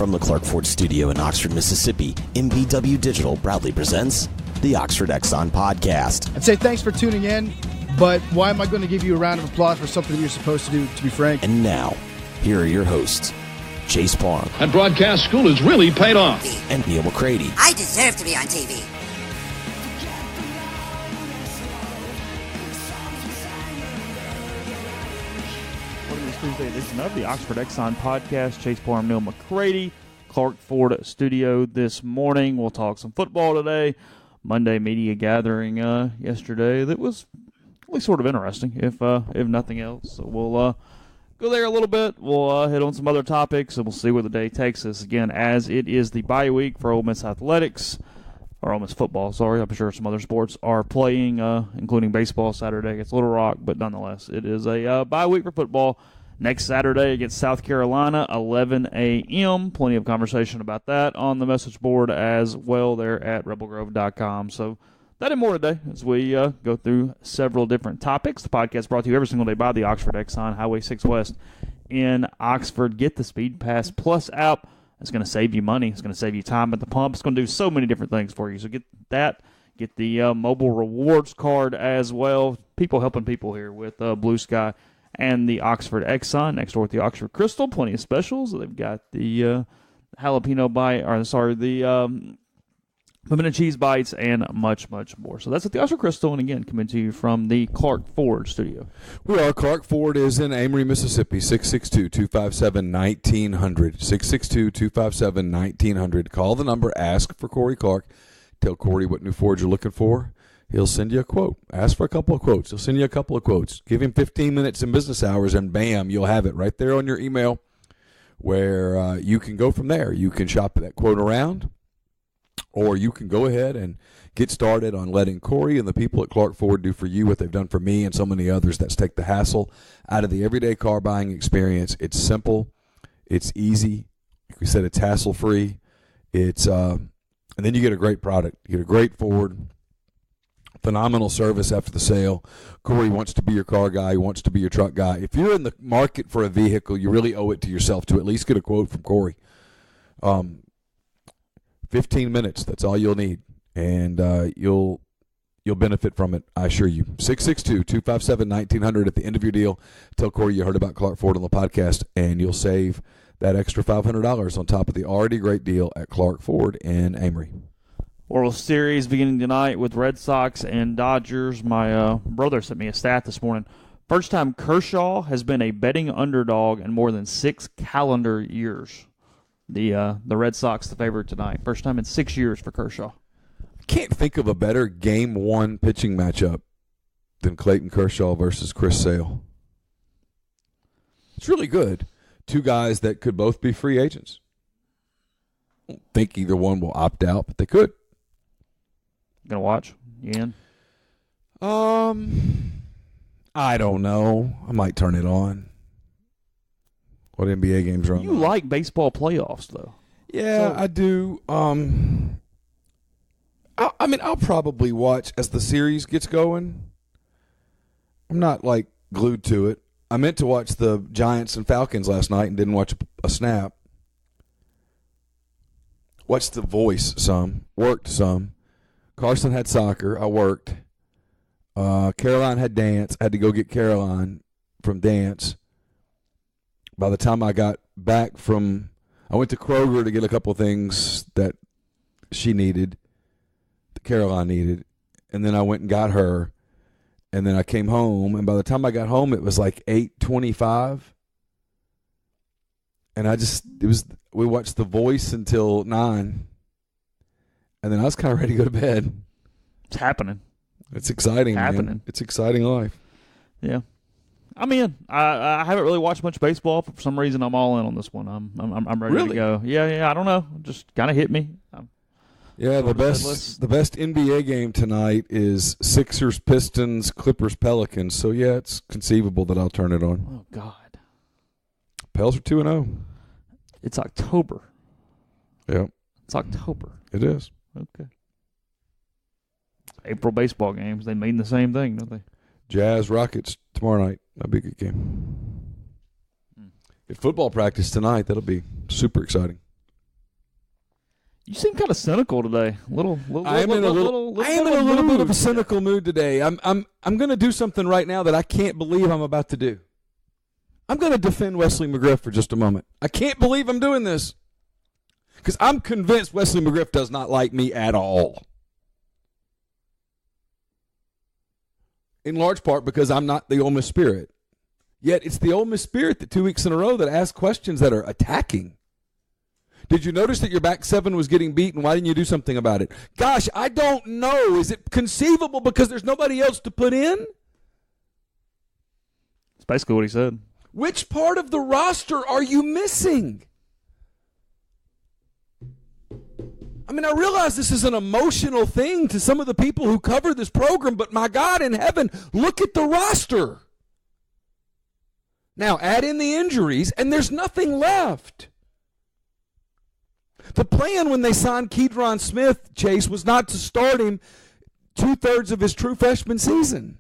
From the Clark Ford Studio in Oxford, Mississippi, MBW Digital proudly presents the Oxford Exxon Podcast. I'd say thanks for tuning in, but why am I going to give you a round of applause for something you're supposed to do, to be frank? And now, here are your hosts, Chase Parham. That broadcast school has really paid off. And Neal McCready. I deserve to be on TV. Tuesday edition of the Oxford Exxon Podcast. Chase Parham, Neal McCready, Clark Ford Studio this morning. We'll talk some football today. Monday media gathering yesterday that was really sort of interesting, if nothing else. So we'll go there a little bit. We'll hit on some other topics, and we'll see where the day takes us. Again, as it is the bye week for Ole Miss athletics, or Ole Miss football, sorry. I'm sure some other sports are playing, including baseball Saturday against Little Rock, but nonetheless, it is a bye week for football. Next Saturday against South Carolina, 11 a.m. Plenty of conversation about that on the message board as well there at rebelgrove.com. So that and more today as we go through several different topics. The podcast brought to you every single day by the Oxford Exxon, Highway 6 West in Oxford. Get the Speed Pass Plus app. It's going to save you money. It's going to save you time at the pump. It's going to do so many different things for you. So get that. Get the mobile rewards card as well. People helping people here with Blue Sky and the Oxford Exxon next door with the Oxford Crystal. Plenty of specials. They've got the jalapeno bite, the pimento cheese bites, and much, much more. So that's at the Oxford Crystal, and again, coming to you from the Clark Ford Studio. We are. Clark Ford is in Amory, Mississippi, 662-257-1900. 662-257-1900. Call the number, ask for Corey Clark. Tell Corey what new Ford you're looking for. He'll send you a quote. Ask for a couple of quotes. He'll send you a couple of quotes. Give him 15 minutes in business hours, and bam, you'll have it right there on your email where you can go from there. You can shop that quote around, or you can go ahead and get started on letting Corey and the people at Clark Ford do for you what they've done for me and so many others. That's take the hassle out of the everyday car buying experience. It's simple. It's easy. Like we said, it's hassle-free. It's and then you get a great product. You get a great Ford. Phenomenal service after the sale. Corey wants to be your car guy. He wants to be your truck guy. If you're in the market for a vehicle, you really owe it to yourself to at least get a quote from Corey. 15 minutes, that's all you'll need, and you'll benefit from it, I assure you. 662-257-1900 at the end of your deal. Tell Corey you heard about Clark Ford on the podcast, and you'll save that extra $500 on top of the already great deal at Clark Ford in Amory. World Series beginning tonight with Red Sox and Dodgers. My brother sent me a stat this morning. First time Kershaw has been a betting underdog in more than 6 calendar years. The Red Sox the favorite tonight. First time in 6 years for Kershaw. I can't think of a better Game 1 pitching matchup than Clayton Kershaw versus Chris Sale. It's really good. Two guys that could both be free agents. I don't think either one will opt out, but they could. Gonna watch? You in? I don't know. I might turn it on. What NBA games are on? You like baseball playoffs, though. Yeah, so, I do. I'll probably watch as the series gets going. I'm not, glued to it. I meant to watch the Giants and Falcons last night and didn't watch a snap. Watched The Voice some. Worked some. Carson had soccer. I worked. Caroline had dance. I had to go get Caroline from dance. By the time I got back I went to Kroger to get a couple things that she needed, that Caroline needed, and then I went and got her, and then I came home, and by the time I got home, it was like 8:25, and we watched The Voice until 9, and then I was kind of ready to go to bed. It's happening. It's exciting, man. It's exciting life. Yeah. I'm in. I haven't really watched much baseball. For some reason, I'm all in on this one. I'm ready to go. Yeah. I don't know. Just kind of hit me. The best NBA game tonight is Sixers, Pistons, Clippers, Pelicans. So yeah, it's conceivable that I'll turn it on. Oh God. Pels are 2-0. It's October. Yeah. It's October. It is. Okay. April baseball games, they mean the same thing, don't they? Jazz, Rockets tomorrow night. That'll be a good game. If football practice tonight, that'll be super exciting. You seem kind of cynical today. I am in a little bit of a cynical mood today. I'm going to do something right now that I can't believe I'm about to do. I'm going to defend Wesley McGriff for just a moment. I can't believe I'm doing this because I'm convinced Wesley McGriff does not like me at all. In large part because I'm not the Ole Miss Spirit. Yet it's the Ole Miss Spirit that 2 weeks in a row that asks questions that are attacking. Did you notice that your back seven was getting beaten? Why didn't you do something about it? Gosh, I don't know. Is it conceivable because there's nobody else to put in? That's basically what he said. Which part of the roster are you missing? I mean, I realize this is an emotional thing to some of the people who cover this program, but my God in heaven, look at the roster. Now, add in the injuries, and there's nothing left. The plan when they signed Keydron Smith, Chase, was not to start him 2/3 of his true freshman season.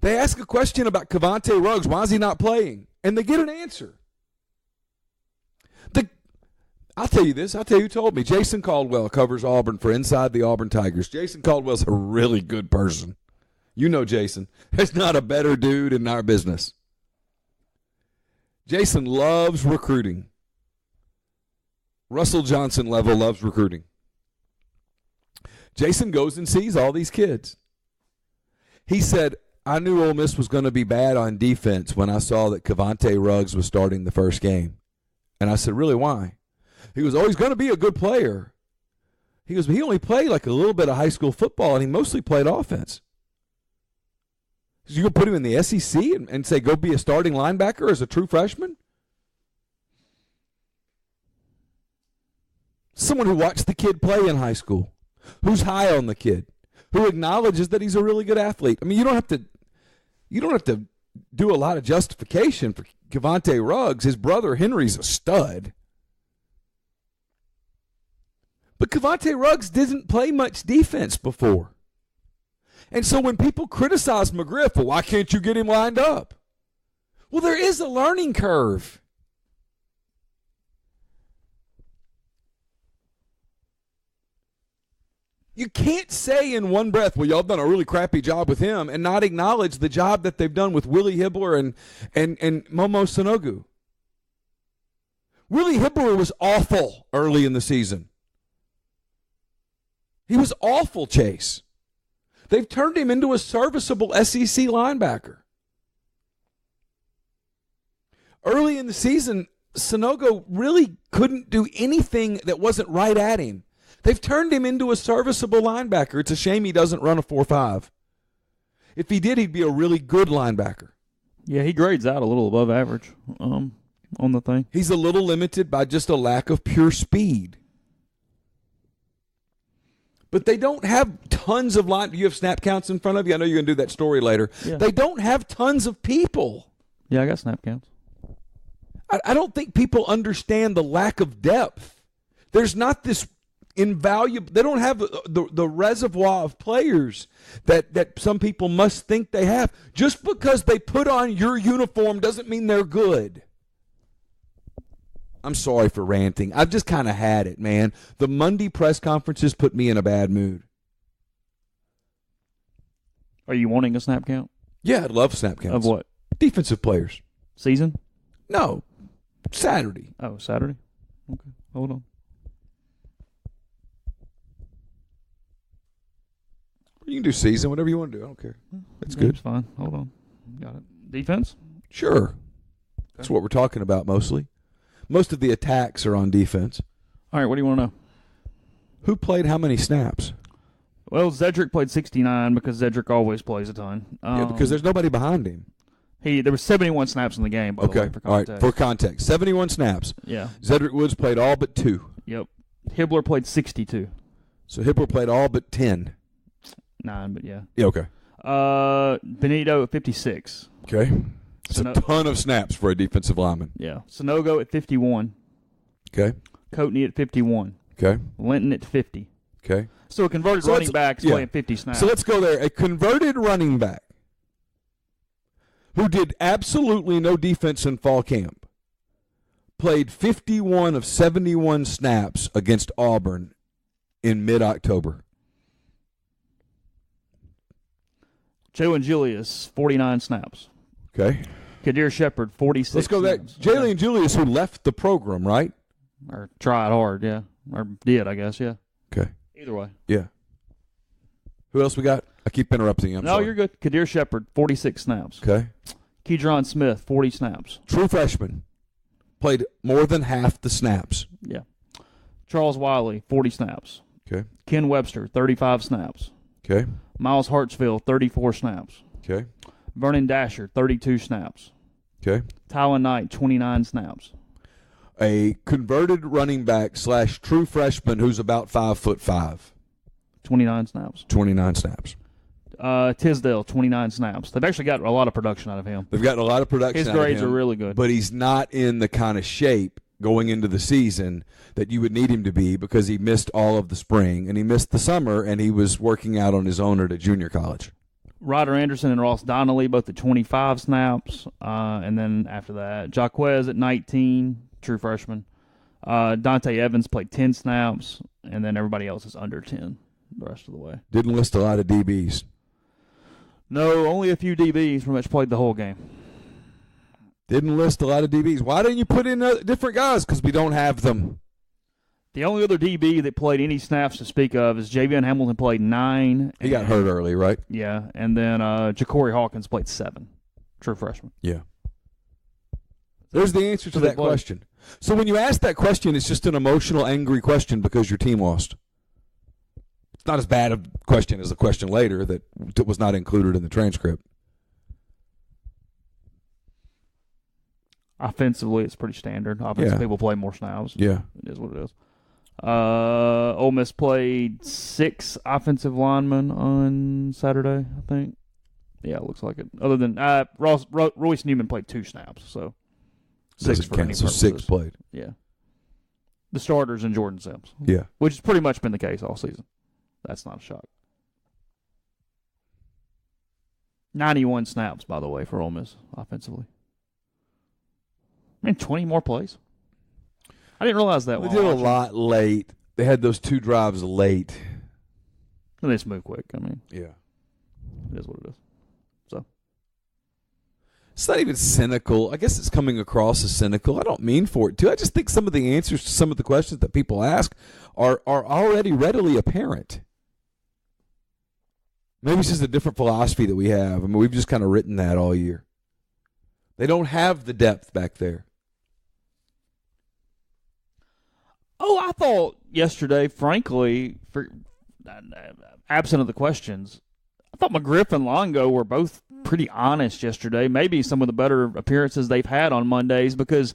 They ask a question about Cavante Ruggs. Why is he not playing? And they get an answer. I'll tell you this. I'll tell you who told me. Jason Caldwell covers Auburn for Inside the Auburn Tigers. Jason Caldwell's a really good person. You know Jason. There's not a better dude in our business. Jason loves recruiting. Russell Johnson level loves recruiting. Jason goes and sees all these kids. He said, I knew Ole Miss was going to be bad on defense when I saw that Cavante Ruggs was starting the first game. And I said, really, why? He goes, oh, he's going to be a good player. He goes, but he only played like a little bit of high school football, and he mostly played offense. So you going to put him in the SEC and say, go be a starting linebacker as a true freshman? Someone who watched the kid play in high school, who's high on the kid, who acknowledges that he's a really good athlete. I mean, you don't have to do a lot of justification for Cavante Ruggs. His brother Henry's a stud. But Cavante Ruggs didn't play much defense before. And so when people criticize McGriff, well, why can't you get him lined up? Well, there is a learning curve. You can't say in one breath, well, y'all done a really crappy job with him, and not acknowledge the job that they've done with Willie Hibbler and Momo Sanogo. Willie Hibbler was awful early in the season. He was awful, Chase. They've turned him into a serviceable SEC linebacker. Early in the season, Sanogo really couldn't do anything that wasn't right at him. They've turned him into a serviceable linebacker. It's a shame he doesn't run a 4.5. If he did, he'd be a really good linebacker. Yeah, he grades out a little above average on the thing. He's a little limited by just a lack of pure speed. But they don't have tons of line. You have snap counts in front of you? I know you're going to do that story later. Yeah. They don't have tons of people. Yeah, I got snap counts. I don't think people understand the lack of depth. There's not this invaluable. They don't have the reservoir of players that some people must think they have. Just because they put on your uniform doesn't mean they're good. I'm sorry for ranting. I've just kind of had it, man. The Monday press conferences put me in a bad mood. Are you wanting a snap count? Yeah, I'd love snap counts. Of what? Defensive players. Season? No. Saturday. Oh, Saturday? Okay. Hold on. You can do season, whatever you want to do. I don't care. That's good. It's fine. Hold on. Got it. Defense? Sure. That's what we're talking about mostly. Most of the attacks are on defense. All right, what do you want to know? Who played how many snaps? Well, Zedrick played 69 because Zedrick always plays a ton. Yeah, because there's nobody behind him. There were 71 snaps in the game, by the way, for context. All right, for context. 71 snaps. Yeah. Zedrick Woods played all but 2. Yep. Hibbler played 62. So Hibbler played all but 10. 9, but yeah. Yeah, okay. Benito at 56. Okay. It's a ton of snaps for a defensive lineman. Yeah. Sanogo at 51. Okay. Coatney at 51. Okay. Linton at 50. Okay. So a converted running back is playing 50 snaps. So let's go there. A converted running back who did absolutely no defense in fall camp played 51 of 71 snaps against Auburn in mid-October? Jalen Julius, 49 snaps. Okay. Kadir Shepard, 46 Let's go there. snaps. Jalen Julius, who left the program, right? Or tried hard, yeah. Or did, I guess, yeah. Okay. Either way. Yeah. Who else we got? I keep interrupting you. I'm No, sorry. you're good. Kadir Shepard, 46 snaps. Okay. Keydron Smith, 40 snaps. True freshman. Played more than half the snaps. Yeah. Charles Wiley, 40 snaps. Okay. Ken Webster, 35 snaps. Okay. Miles Hartsfield, 34 snaps. Okay. Vernon Dasher, 32 snaps. Okay. Tylen Knight, 29 snaps. A converted running back / true freshman who's about 5'5". 29 snaps. 29 snaps. Tisdale, 29 snaps. They've actually got a lot of production out of him. They've gotten a lot of production His out of grades him, are really good. but he's not in the kind of shape going into the season that you would need him to be because he missed all of the spring and he missed the summer and he was working out on his own at a junior college. Ryder Anderson and Ross Donnelly both at 25 snaps. And then after that, Jaquez at 19, true freshman. Dante Evans played 10 snaps, and then everybody else is under 10 the rest of the way. Didn't list a lot of DBs. No, only a few DBs pretty much played the whole game. Didn't list a lot of DBs. Why didn't you put in different guys? Because we don't have them. The only other DB that played any snaps to speak of is Javion Hamilton played 9. He got hurt early, right? Yeah, and then Ja'Cory Hawkins played 7, true freshman. Yeah. There's the answer to they that played. question. So when you ask that question, it's just an emotional, angry question because your team lost. It's not as bad a question as the question later that was not included in the transcript. Offensively, it's pretty standard. Offensive people play more snaps. Yeah. It is what it is. Ole Miss played 6 offensive linemen on Saturday, I think. Yeah, it looks like it. Other than Royce Newman played 2 snaps, so 6 Doesn't for count, any so purposes. 6 played. Yeah. The starters and Jordan Sims. Yeah. Which has pretty much been the case all season. That's not a shock. 91 snaps, by the way, for Ole Miss offensively. 20 more plays. I didn't realize that. They did a lot late. They had those 2 drives late. And they just move quick. Yeah. It is what it is. So. It's not even cynical. I guess it's coming across as cynical. I don't mean for it to. I just think some of the answers to some of the questions that people ask are already readily apparent. Maybe it's just a different philosophy that we have. We've just kind of written that all year. They don't have the depth back there. Oh, I thought yesterday, frankly, absent of the questions, I thought McGriff and Longo were both pretty honest yesterday. Maybe some of the better appearances they've had on Mondays because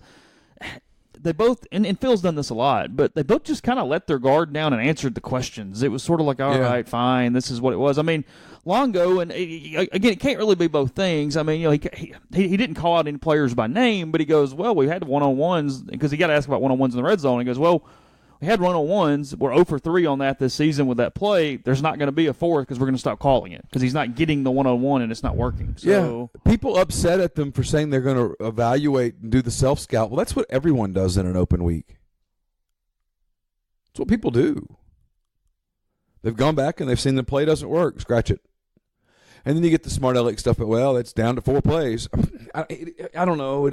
they both, and Phil's done this a lot, but they both just kind of let their guard down and answered the questions. It was sort of like, all right, fine, this is what it was. Longo, and again, it can't really be both things. He didn't call out any players by name, but he goes, well, we had one-on-ones, because he got asked about one-on-ones in the red zone. He goes, well, we had one-on-ones. We're 0 for 3 on that this season with that play. There's not going to be a fourth because we're going to stop calling it because he's not getting the one-on-one and it's not working. So, yeah, people upset at them for saying they're going to evaluate and do the self-scout. Well, that's what everyone does in an open week. That's what people do. They've gone back and they've seen the play doesn't work. Scratch it. And then you get the smart aleck stuff, but, well, it's down to 4 plays. I don't know.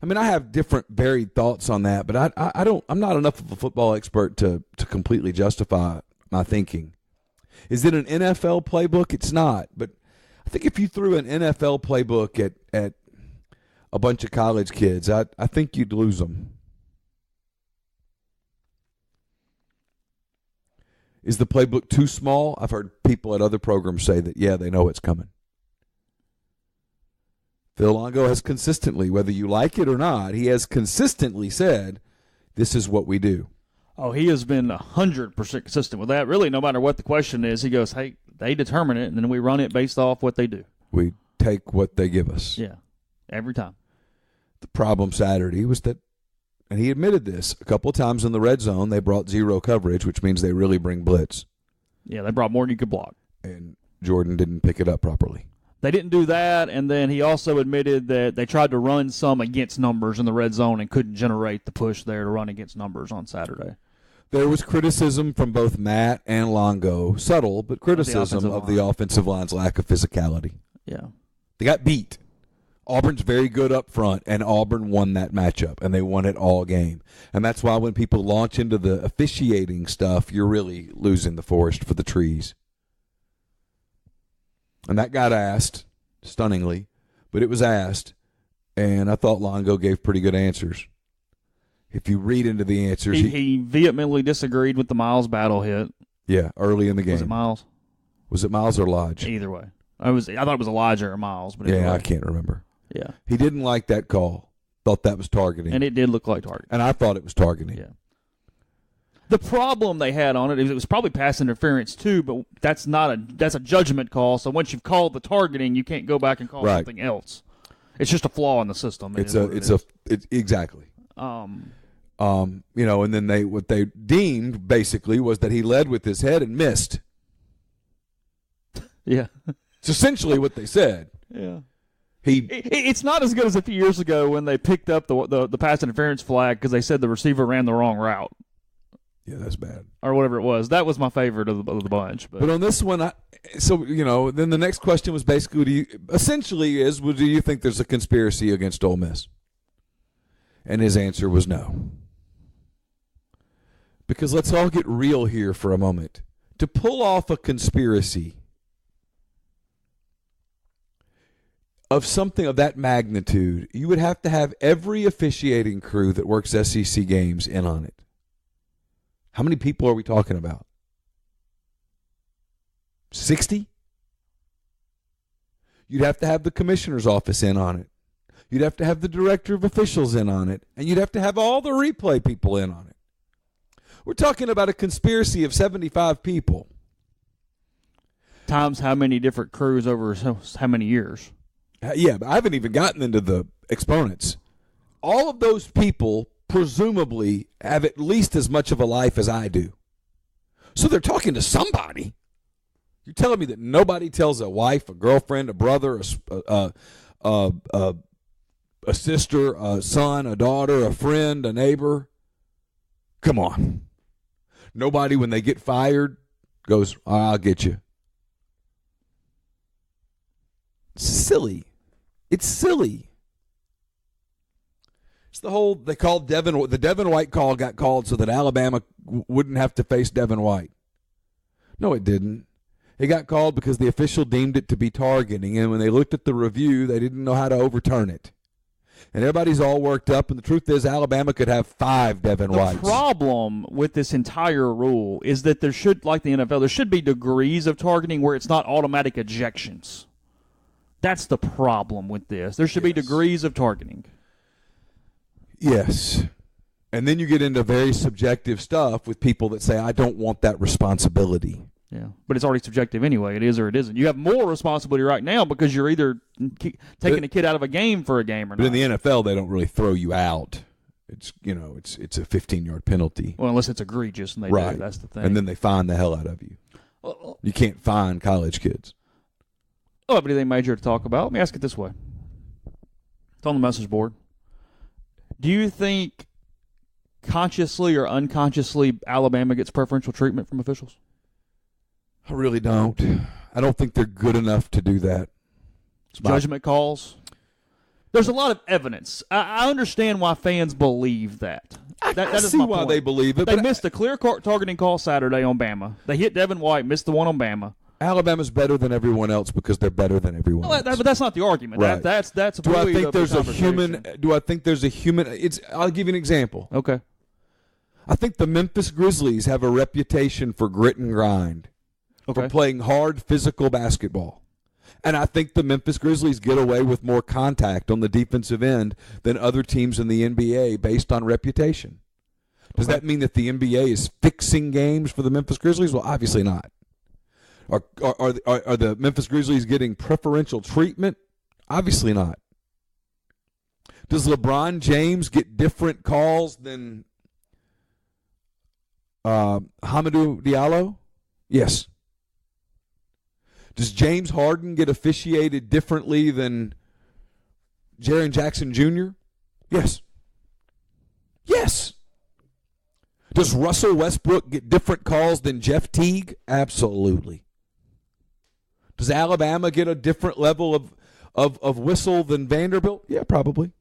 I have different varied thoughts on that, but I'm not enough of a football expert to completely justify my thinking. Is it an NFL playbook? It's not. But I think if you threw an NFL playbook at a bunch of college kids, I think you'd lose them. Is the playbook too small? I've heard people at other programs say that, yeah, they know it's coming. Phil Longo has consistently, whether you like it or not, he has consistently said, this is what we do. Oh, he has been 100% consistent with that. Really, no matter what the question is, he goes, hey, they determine it, and then we run it based off what they do. We take what they give us. Yeah, every time. The problem Saturday was that, and he admitted this, a couple of times in the red zone, they brought 0 coverage, which means they really bring blitz. Yeah, they brought more than you could block. And Jordan didn't pick it up properly. They didn't do that, and then he also admitted that they tried to run some against numbers in the red zone and couldn't generate the push there to run against numbers on Saturday. There was criticism from both Matt and Longo, subtle, but criticism of the offensive line's lack of physicality. Yeah. They got beat. Auburn's very good up front, and Auburn won that matchup, and they won it all game. And that's why when people launch into the officiating stuff, you're really losing the forest for the trees. And that got asked, stunningly, but it was asked, and I thought Longo gave pretty good answers. If you read into the answers, he vehemently disagreed with the Miles battle hit. Yeah, early in the game. Was it Miles? Was it Miles or Lodge? Either way. I thought it was Elijah or Miles. But yeah, I can't remember. Yeah. He didn't like that call. Thought that was targeting. And it did look like targeting. And I thought it was targeting. Yeah. The problem they had on it was probably pass interference too, but that's a judgment call. So once you've called the targeting, you can't go back and call something else. It's just a flaw in the system. Exactly. And then what they deemed basically was that he led with his head and missed. Yeah. It's essentially what they said. Yeah. It's not as good as a few years ago when they picked up the pass interference flag because they said the receiver ran the wrong route. Yeah, that's bad. Or whatever it was. That was my favorite of the bunch. But on this one, then the next question was basically, do you think there's a conspiracy against Ole Miss? And his answer was no. Because let's all get real here for a moment. To pull off a conspiracy of something of that magnitude, you would have to have every officiating crew that works SEC games in on it. How many people are we talking about? 60? You'd have to have the commissioner's office in on it. You'd have to have the director of officials in on it. And you'd have to have all the replay people in on it. We're talking about a conspiracy of 75 people. Times how many different crews over how many years? Yeah, but I haven't even gotten into the exponents. All of those people presumably have at least as much of a life as I do. So they're talking to somebody. You're telling me that nobody tells a wife, a girlfriend, a brother, a sister, a son, a daughter, a friend, a neighbor? Come on. Nobody, when they get fired, goes, I'll get you. It's silly. It's silly. It's they called the Devin White call got called so that Alabama wouldn't have to face Devin White. No, it didn't. It got called because the official deemed it to be targeting, and when they looked at the review, they didn't know how to overturn it. And everybody's all worked up, and the truth is Alabama could have 5 Devin Whites. The problem with this entire rule is that there should, like the NFL, there should be degrees of targeting where it's not automatic ejections. That's the problem with this. There should be degrees of targeting. Yes. And then you get into very subjective stuff with people that say, I don't want that responsibility. Yeah, but it's already subjective anyway. It is or it isn't. You have more responsibility right now because you're either taking a kid out of a game for a game or not. But in the NFL, they don't really throw you out. It's it's a 15-yard penalty. Well, unless it's egregious, and they do. That's the thing. And then they fine the hell out of you. You can't fine college kids. Oh, but anything major to talk about? Let me ask it this way. It's on the message board. Do you think consciously or unconsciously Alabama gets preferential treatment from officials? I really don't. I don't think they're good enough to do that. Judgment calls? There's a lot of evidence. I understand why fans believe that. I see why they believe it. They missed a clear targeting call Saturday on Bama. They hit Devin White, missed the one on Bama. Alabama's better than everyone else because they're better than everyone else. But that's not the argument. Right. That's a Do I think of there's the a human? Do I think there's a human? I'll give you an example. Okay. I think the Memphis Grizzlies have a reputation for grit and grind, for playing hard physical basketball. And I think the Memphis Grizzlies get away with more contact on the defensive end than other teams in the NBA based on reputation. Does that mean that the NBA is fixing games for the Memphis Grizzlies? Well, obviously not. Are the Memphis Grizzlies getting preferential treatment? Obviously not. Does LeBron James get different calls than Hamidou Diallo? Yes. Does James Harden get officiated differently than Jaren Jackson Jr.? Yes. Yes. Does Russell Westbrook get different calls than Jeff Teague? Absolutely. Does Alabama get a different level of whistle than Vanderbilt? Yeah, probably.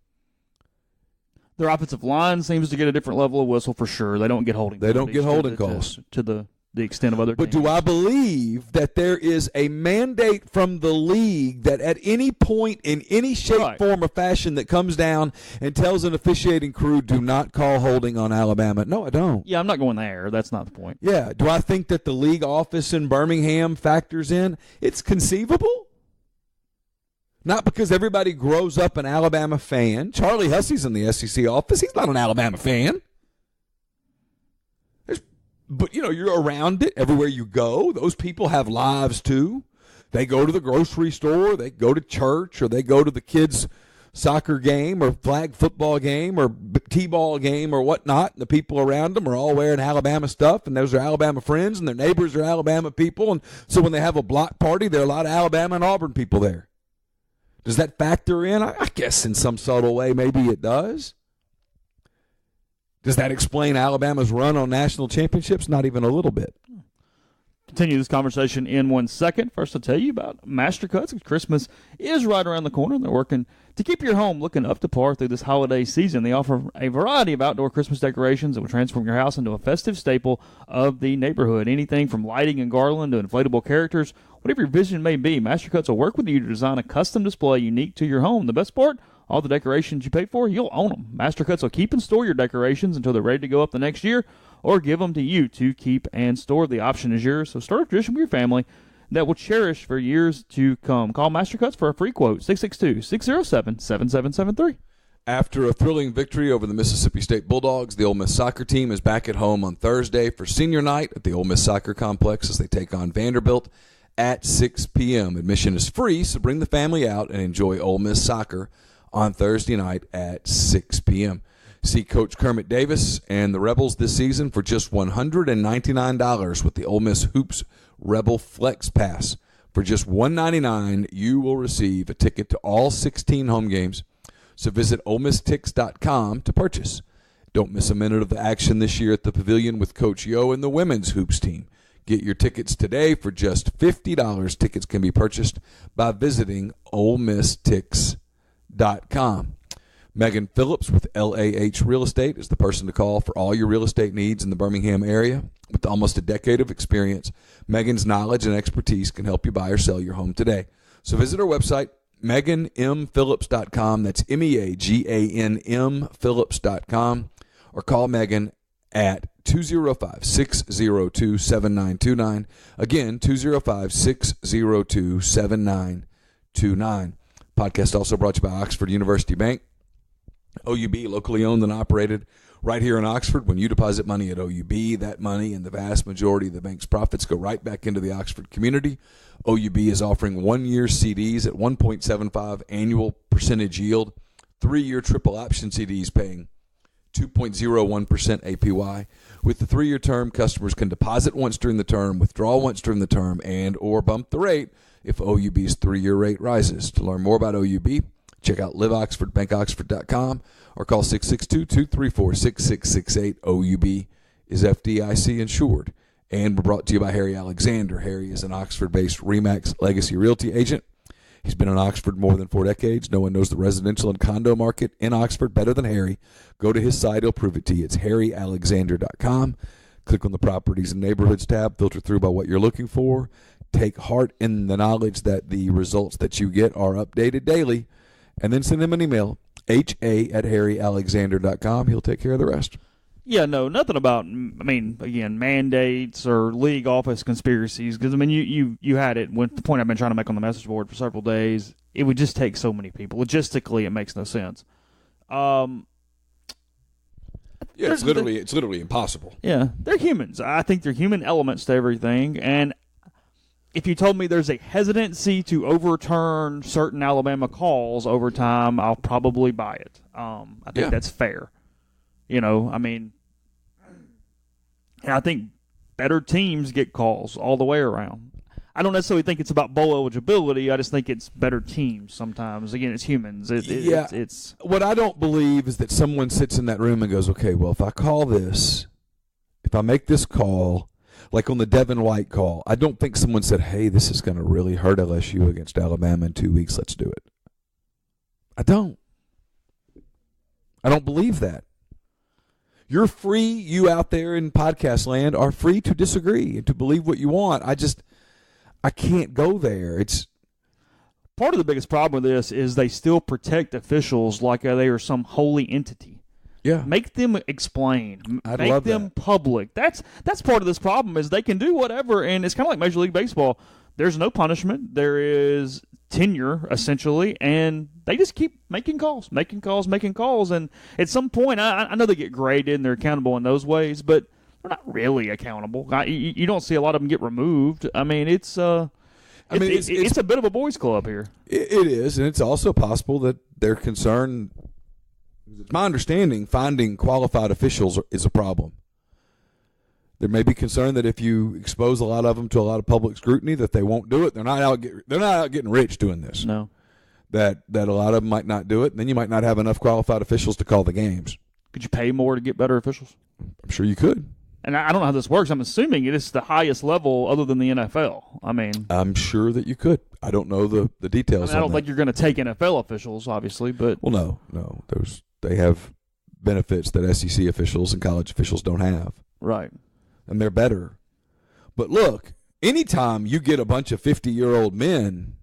Their offensive line seems to get a different level of whistle for sure. They don't get holding. They don't get holding calls to the extent of other teams. But do I believe that there is a mandate from the league that at any point in any shape, form, or fashion that comes down and tells an officiating crew, do not call holding on Alabama? No, I don't. Yeah, I'm not going there. That's not the point. Yeah. Do I think that the league office in Birmingham factors in? It's conceivable. Not because everybody grows up an Alabama fan. Charlie Hussey's in the SEC office. He's not an Alabama fan. But, you're around it everywhere you go. Those people have lives, too. They go to the grocery store, they go to church, or they go to the kids' soccer game or flag football game or t-ball game or whatnot. And the people around them are all wearing Alabama stuff, and those are Alabama friends, and their neighbors are Alabama people. And so when they have a block party, there are a lot of Alabama and Auburn people there. Does that factor in? I guess in some subtle way maybe it does. Does that explain Alabama's run on national championships? Not even a little bit. Continue this conversation in 1 second. First, I'll tell you about Mastercuts. Christmas is right around the corner. They're working to keep your home looking up to par through this holiday season. They offer a variety of outdoor Christmas decorations that will transform your house into a festive staple of the neighborhood. Anything from lighting and garland to inflatable characters. Whatever your vision may be, Mastercuts will work with you to design a custom display unique to your home. The best part? All the decorations you pay for, you'll own them. Mastercuts will keep and store your decorations until they're ready to go up the next year, or give them to you to keep and store. The option is yours, so start a tradition with your family that will cherish for years to come. Call Mastercuts for a free quote, 662-607-7773. After a thrilling victory over the Mississippi State Bulldogs, the Ole Miss soccer team is back at home on Thursday for senior night at the Ole Miss Soccer Complex as they take on Vanderbilt at 6 p.m. Admission is free, so bring the family out and enjoy Ole Miss soccer on Thursday night at 6 p.m. See Coach Kermit Davis and the Rebels this season for just $199 with the Ole Miss Hoops Rebel Flex Pass. For just $199, you will receive a ticket to all 16 home games. So visit OleMissTix.com to purchase. Don't miss a minute of the action this year at the Pavilion with Coach Yo and the women's hoops team. Get your tickets today for just $50. Tickets can be purchased by visiting OleMissTix.com. Megan Phillips with LAH Real Estate is the person to call for all your real estate needs in the Birmingham area. With almost a decade of experience, Megan's knowledge and expertise can help you buy or sell your home today. So visit our website, MeganMPhillips.com. That's MEAGANM Phillips.com. Or call Megan at 205-602-7929. Again, 205-602-7929. Podcast also brought to you by Oxford University Bank. OUB, locally owned and operated right here in Oxford. When you deposit money at OUB, that money and the vast majority of the bank's profits go right back into the Oxford community. OUB is offering 1-year CDs at 1.75 annual percentage yield, 3-year triple option CDs paying 2.01% APY. With the 3-year term, customers can deposit once during the term, withdraw once during the term, and or bump the rate if OUB's 3-year rate rises. To learn more about OUB, check out liveoxfordbankoxford.com or call 662-234-6668. OUB is FDIC insured. And we're brought to you by Harry Alexander. Harry is an Oxford-based RE/MAX Legacy Realty agent. He's been in Oxford more than 4 decades. No one knows the residential and condo market in Oxford better than Harry. Go to his site. He'll prove it to you. It's harryalexander.com. Click on the Properties and Neighborhoods tab. Filter through by what you're looking for. Take heart in the knowledge that the results that you get are updated daily. And then send him an email, ha@harryalexander.com. He'll take care of the rest. Yeah, no, nothing about, again, mandates or league office conspiracies. Because, you had it. When the point I've been trying to make on the message board for several days, it would just take so many people. Logistically, it makes no sense. It's literally impossible. Yeah, they're humans. I think they're human elements to everything. And if you told me there's a hesitancy to overturn certain Alabama calls over time, I'll probably buy it. I think that's fair. And I think better teams get calls all the way around. I don't necessarily think it's about bowl eligibility. I just think it's better teams sometimes. Again, it's humans. It's what I don't believe is that someone sits in that room and goes, okay, well, if I call this, if I make this call, like on the Devin White call, I don't think someone said, hey, this is going to really hurt LSU against Alabama in 2 weeks. Let's do it. I don't believe that. You're free, you out there in podcast land are free to disagree and to believe what you want. I can't go there. It's part of the biggest problem with this is they still protect officials like they are some holy entity. Yeah. Make them explain. I'd Make love them that. public. That's part of this problem is they can do whatever, and it's kind of like Major League Baseball. There's no punishment. There is tenure, essentially, and they just keep making calls. And at some point, I know they get graded and they're accountable in those ways, but they're not really accountable. You don't see a lot of them get removed. I mean, it's a bit of a boys' club here. It is, and it's also possible that they're concerned. It's my understanding finding qualified officials is a problem. There may be concern that if you expose a lot of them to a lot of public scrutiny, that they won't do it. They're not out getting rich doing this. No, that a lot of them might not do it, and then you might not have enough qualified officials to call the games. Could you pay more to get better officials? I'm sure you could. And I don't know how this works. I'm assuming it is the highest level other than the NFL. I mean, I'm sure that you could. I don't know the details. I don't think you're going to take NFL officials, obviously, but well, no. They have benefits that SEC officials and college officials don't have. Right. And they're better. But look, anytime you get a bunch of 50-year-old men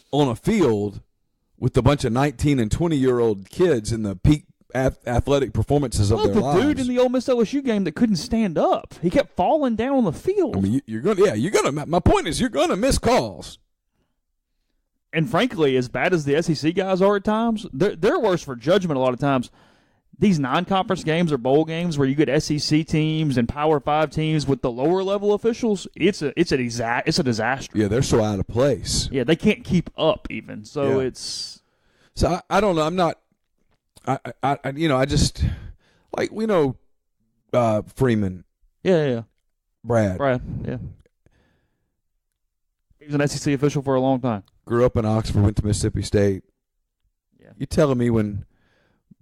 on a field with a bunch of 19 and 20-year-old kids in the peak athletic performances of their lives. The dude in the Ole Miss LSU game that couldn't stand up. He kept falling down on the field. I mean, my point is you're going to miss calls. And frankly, as bad as the SEC guys are at times, they're worse for judgment a lot of times. These non-conference games or bowl games where you get SEC teams and Power 5 teams with the lower level officials, it's a disaster. Yeah, they're so out of place. Yeah, they can't keep up even. So Yeah. it's. So I don't know. I'm not. I just like we know Freeman. Yeah. Brad. Yeah. He was an SEC official for a long time. Grew up in Oxford, went to Mississippi State. Yeah. You telling me when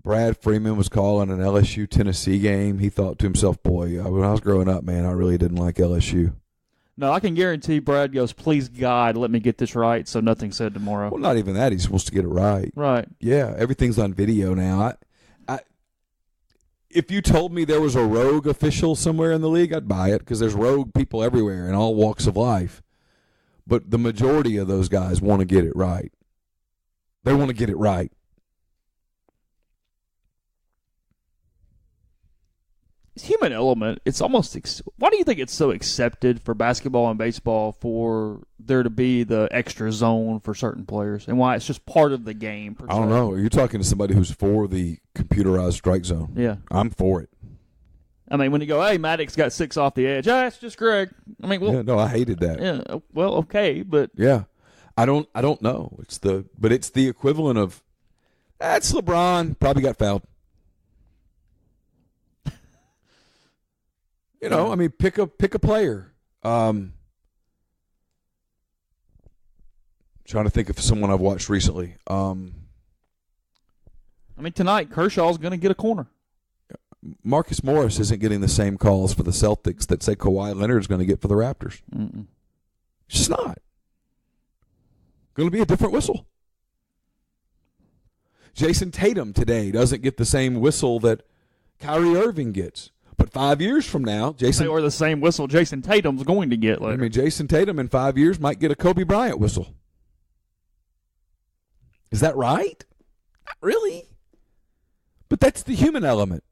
Brad Freeman was calling an LSU-Tennessee game, he thought to himself, boy, when I was growing up, man, I really didn't like LSU. No, I can guarantee Brad goes, please, God, let me get this right so nothing's said tomorrow. Well, not even that. He's supposed to get it right. Right. Yeah, everything's on video now. If you told me there was a rogue official somewhere in the league, I'd buy it because there's rogue people everywhere in all walks of life. But the majority of those guys want to get it right. They want to get it right. It's human element. It's almost. Why do you think it's so accepted for basketball and baseball for there to be the extra zone for certain players, and why it's just part of the game? I don't know. Are you talking to somebody who's for the computerized strike zone? Yeah, I'm for it. I mean, when you go, hey, Maddox got 6 off the edge. It's just Greg. I mean, well, yeah, no, I hated that. Yeah, well, okay, but yeah, I don't know. It's the equivalent of that's LeBron probably got fouled. You know, I mean, pick a player. Trying to think of someone I've watched recently. I mean, tonight Kershaw's going to get a corner. Marcus Morris isn't getting the same calls for the Celtics that, say, Kawhi Leonard's going to get for the Raptors. Mm-mm. It's just not. Going to be a different whistle. Jason Tatum today doesn't get the same whistle that Kyrie Irving gets. But 5 years from now, or the same whistle Jason Tatum's going to get later. I mean, Jason Tatum in 5 years might get a Kobe Bryant whistle. Is that right? Not really. But that's the human element.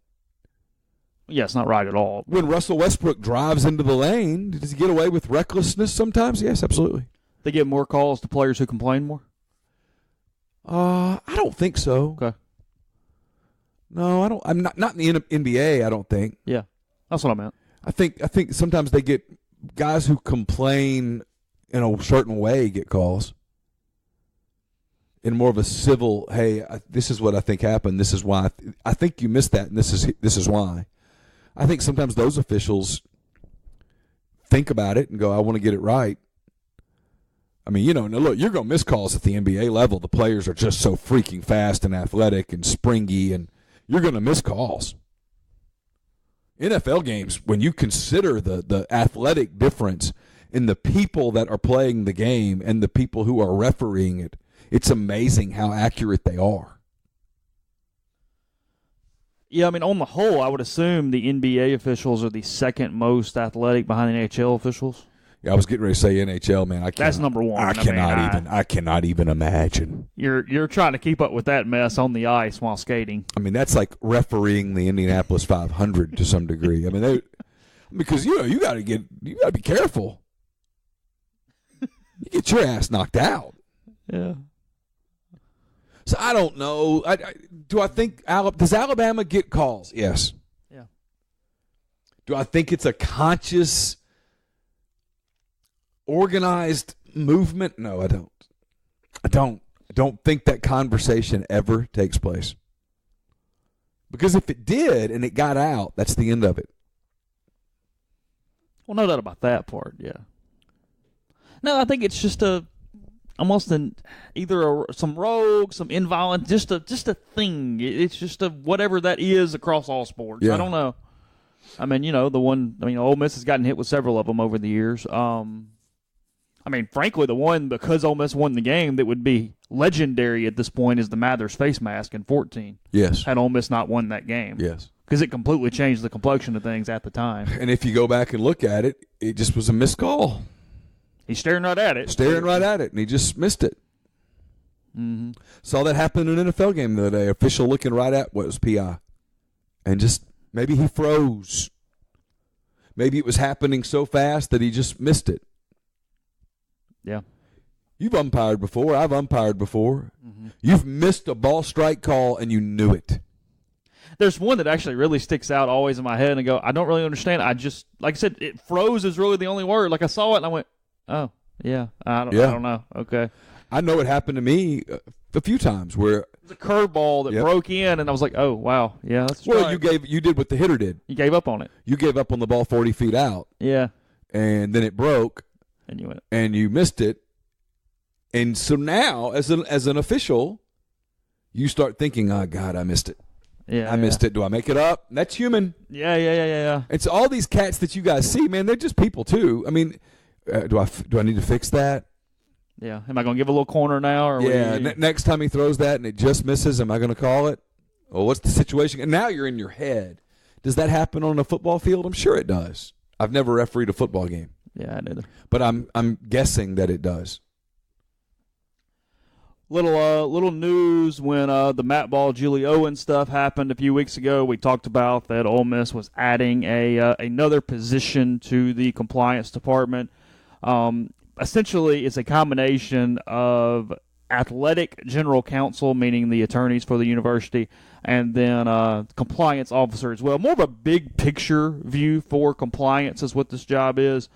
Yeah, it's not right at all. When Russell Westbrook drives into the lane, does he get away with recklessness sometimes? Yes, absolutely. They get more calls to players who complain more? I don't think so. Okay. No, I don't. I'm not in the NBA. I don't think. Yeah, that's what I meant. I think sometimes they get guys who complain in a certain way get calls. In more of a civil, hey, this is what I think happened. This is why I think you missed that, and this is why. I think sometimes those officials think about it and go, I want to get it right. I mean, now look, you're going to miss calls at the NBA level. The players are just so freaking fast and athletic and springy, and you're going to miss calls. NFL games, when you consider the athletic difference in the people that are playing the game and the people who are refereeing it, it's amazing how accurate they are. Yeah, I mean, on the whole, I would assume the NBA officials are the second most athletic behind the NHL officials. Yeah, I was getting ready to say NHL, man. That's number one. I cannot even imagine. You're trying to keep up with that mess on the ice while skating. I mean, that's like refereeing the Indianapolis 500 to some degree. I mean, because you got to be careful. You get your ass knocked out. Yeah. So I don't know. Do I think does Alabama get calls? Yes. Yeah. Do I think it's a conscious, organized movement? No, I don't. I don't think that conversation ever takes place. Because if it did and it got out, that's the end of it. Well, no doubt about that part. Yeah. No, I think it's just some rogue, some inviolate, just a thing. It's just whatever that is across all sports. Yeah. I don't know. I mean, Ole Miss has gotten hit with several of them over the years. I mean, frankly, the one, because Ole Miss won the game, that would be legendary at this point is the Mathers face mask in 14. Yes. Had Ole Miss not won that game. Yes. Because it completely changed the complexion of things at the time. And if you go back and look at it, it just was a missed call. He's staring right at it. And he just missed it. Mm-hmm. Saw that happen in an NFL game the other day. Official looking right at what was PI. And just, maybe he froze. Maybe it was happening so fast that he just missed it. Yeah. You've umpired before. I've umpired before. Mm-hmm. You've missed a ball strike call and you knew it. There's one that actually really sticks out always in my head, and I go, I don't really understand. I just, like I said, it froze is really the only word. Like I saw it and I went, oh, yeah, I don't know. Okay. I know it happened to me a few times where it was a curveball that broke in, and I was like, oh, wow, yeah, that's well, right. you did what the hitter did. You gave up on it. You gave up on the ball 40 feet out. Yeah. And then it broke. And you went. And you missed it. And so now, as an official, you start thinking, oh, God, I missed it. Yeah, I missed it. Do I make it up? That's human. Yeah. It's all these cats that you guys see, man, they're just people too. I mean, do I need to fix that? Yeah. Am I going to give a little corner now? Or next time he throws that and it just misses, am I going to call it? Well, what's the situation? And now you're in your head. Does that happen on a football field? I'm sure it does. I've never refereed a football game. Yeah, I neither. But I'm guessing that it does. Little news when the Matt Ball, Julie Owen stuff happened a few weeks ago. We talked about that Ole Miss was adding another position to the compliance department. Essentially, it's a combination of athletic general counsel, meaning the attorneys for the university, and then compliance officer as well. More of a big picture view for compliance is what this job is.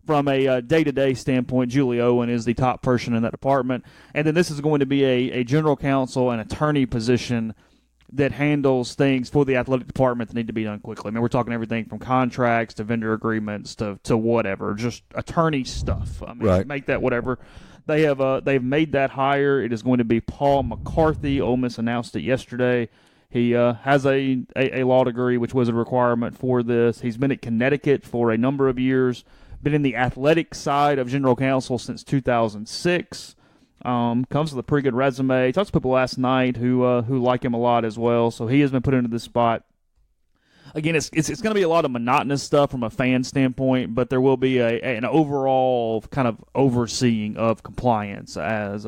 From a day-to-day standpoint, Julie Owen is the top person in that department. And then this is going to be a general counsel and attorney position that handles things for the athletic department that need to be done quickly. I mean, we're talking everything from contracts to vendor agreements to whatever, just attorney stuff. I mean, right. Make that whatever. They've made that hire. It is going to be Paul McCarthy. Ole Miss announced it yesterday. He has a law degree, which was a requirement for this. He's been at Connecticut for a number of years. Been in the athletic side of general counsel since 2006. Comes with a pretty good resume. Talked to people last night who like him a lot as well. So he has been put into this spot. Again, it's going to be a lot of monotonous stuff from a fan standpoint, but there will be an overall kind of overseeing of compliance as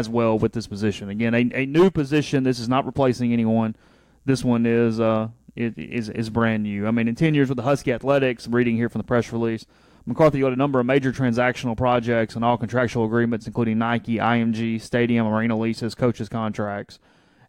well with this position. Again, a new position. This is not replacing anyone. This one is brand new. I mean, in 10 years with the Husky Athletics, I'm reading here from the press release, McCarthy led a number of major transactional projects and all contractual agreements, including Nike, IMG, stadium, arena leases, coaches' contracts,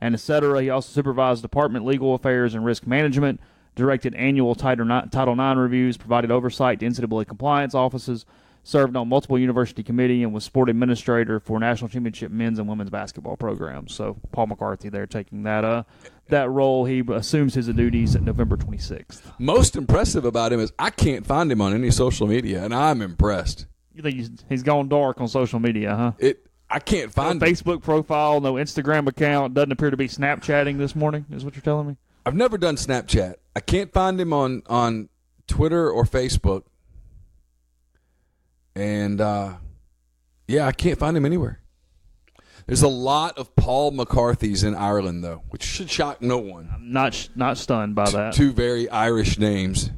and et cetera. He also supervised department legal affairs and risk management, directed annual Title IX reviews, provided oversight to NCAA compliance offices, served on multiple university committee, and was sport administrator for national championship men's and women's basketball programs. So Paul McCarthy there taking that role. He assumes his duties at November 26th. Most impressive about him is I can't find him on any social media, and I'm impressed. You think he's gone dark on social media, huh? I can't find no Facebook profile, no Instagram account. Doesn't appear to be Snapchatting this morning, is what you're telling me? I've never done Snapchat. I can't find him on Twitter or Facebook. And, I can't find him anywhere. There's a lot of Paul McCarthys in Ireland, though, which should shock no one. I'm not stunned by that. Two very Irish names.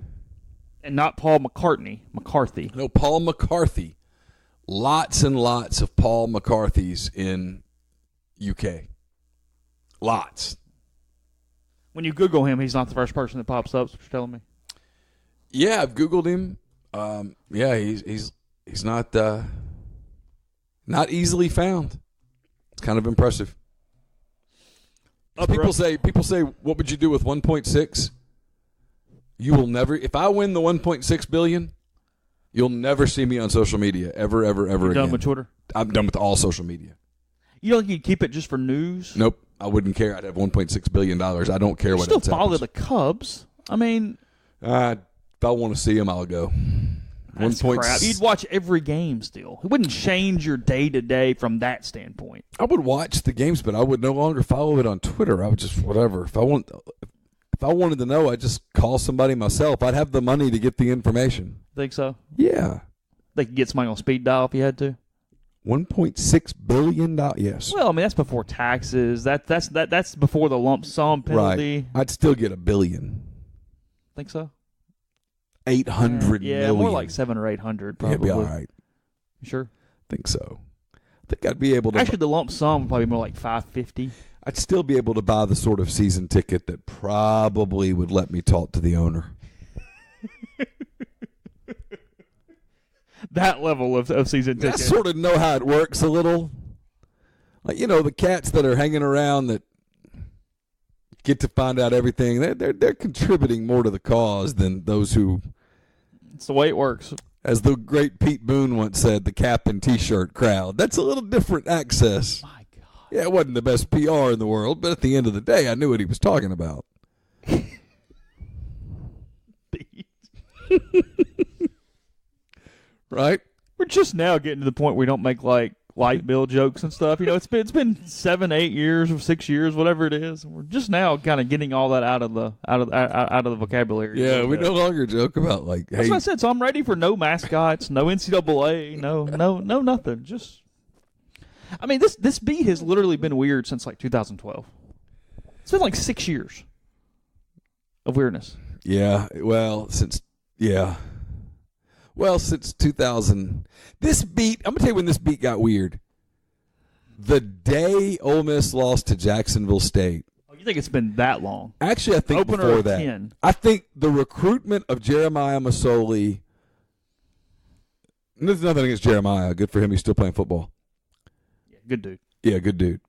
And not Paul McCartney, McCarthy. No, Paul McCarthy. Lots and lots of Paul McCarthys in UK. Lots. When you Google him, he's not the first person that pops up, is what you're telling me? Yeah, I've Googled him. He's not easily found. It's kind of impressive. People say, what would you do with 1.6? You will never. If I win the 1.6 billion, you'll never see me on social media ever again. Done with Twitter? I'm done with all social media. You don't think you'd keep it just for news? Nope, I wouldn't care. I'd have $1.6 billion. I don't care what else happens. Still follow the Cubs. I mean, if I want to see them, I'll go. That's crap. You'd watch every game still. It wouldn't change your day-to-day from that standpoint. I would watch the games, but I would no longer follow it on Twitter. I would just whatever. If I wanted to know, I'd just call somebody myself. I'd have the money to get the information. Think so? Yeah. They could get somebody on speed dial if you had to. $1.6 billion. Yes. Well, I mean that's before taxes. That's before the lump sum penalty. Right. I'd still get $1 billion. Think so? 800 yeah, million. more like 700 or 800 probably. Yeah, it'd be all right. You sure? Think so. I think I'd be able to. Actually, the lump sum would probably be more like $550. I'd still be able to buy the sort of season ticket that probably would let me talk to the owner. That level of season ticket. I sort of know how it works a little. Like, the cats that are hanging around that get to find out everything, they're contributing more to the cause than those who. It's the way it works. As the great Pete Boone once said, the cap and T-shirt crowd. That's a little different access. My God. Yeah, it wasn't the best PR in the world, but at the end of the day, I knew what he was talking about. Right? We're just now getting to the point where we don't make like light bill jokes and stuff. It's been 7, 8 years or 6 years, whatever it is. We're just now kind of getting all that out of the vocabulary. Yeah, we no longer joke about like. That's hey, what I said. So I'm ready for no mascots, no NCAA, no nothing. Just, I mean, this beat has literally been weird since like 2012. It's been like 6 years of weirdness. Yeah, since 2000. This beat, I'm going to tell you when this beat got weird. The day Ole Miss lost to Jacksonville State. Oh, you think it's been that long? Actually, I think Opener before that. 10. I think the recruitment of Jeremiah Masoli. There's nothing against Jeremiah. Good for him. He's still playing football. Yeah, good dude. Yeah, good dude.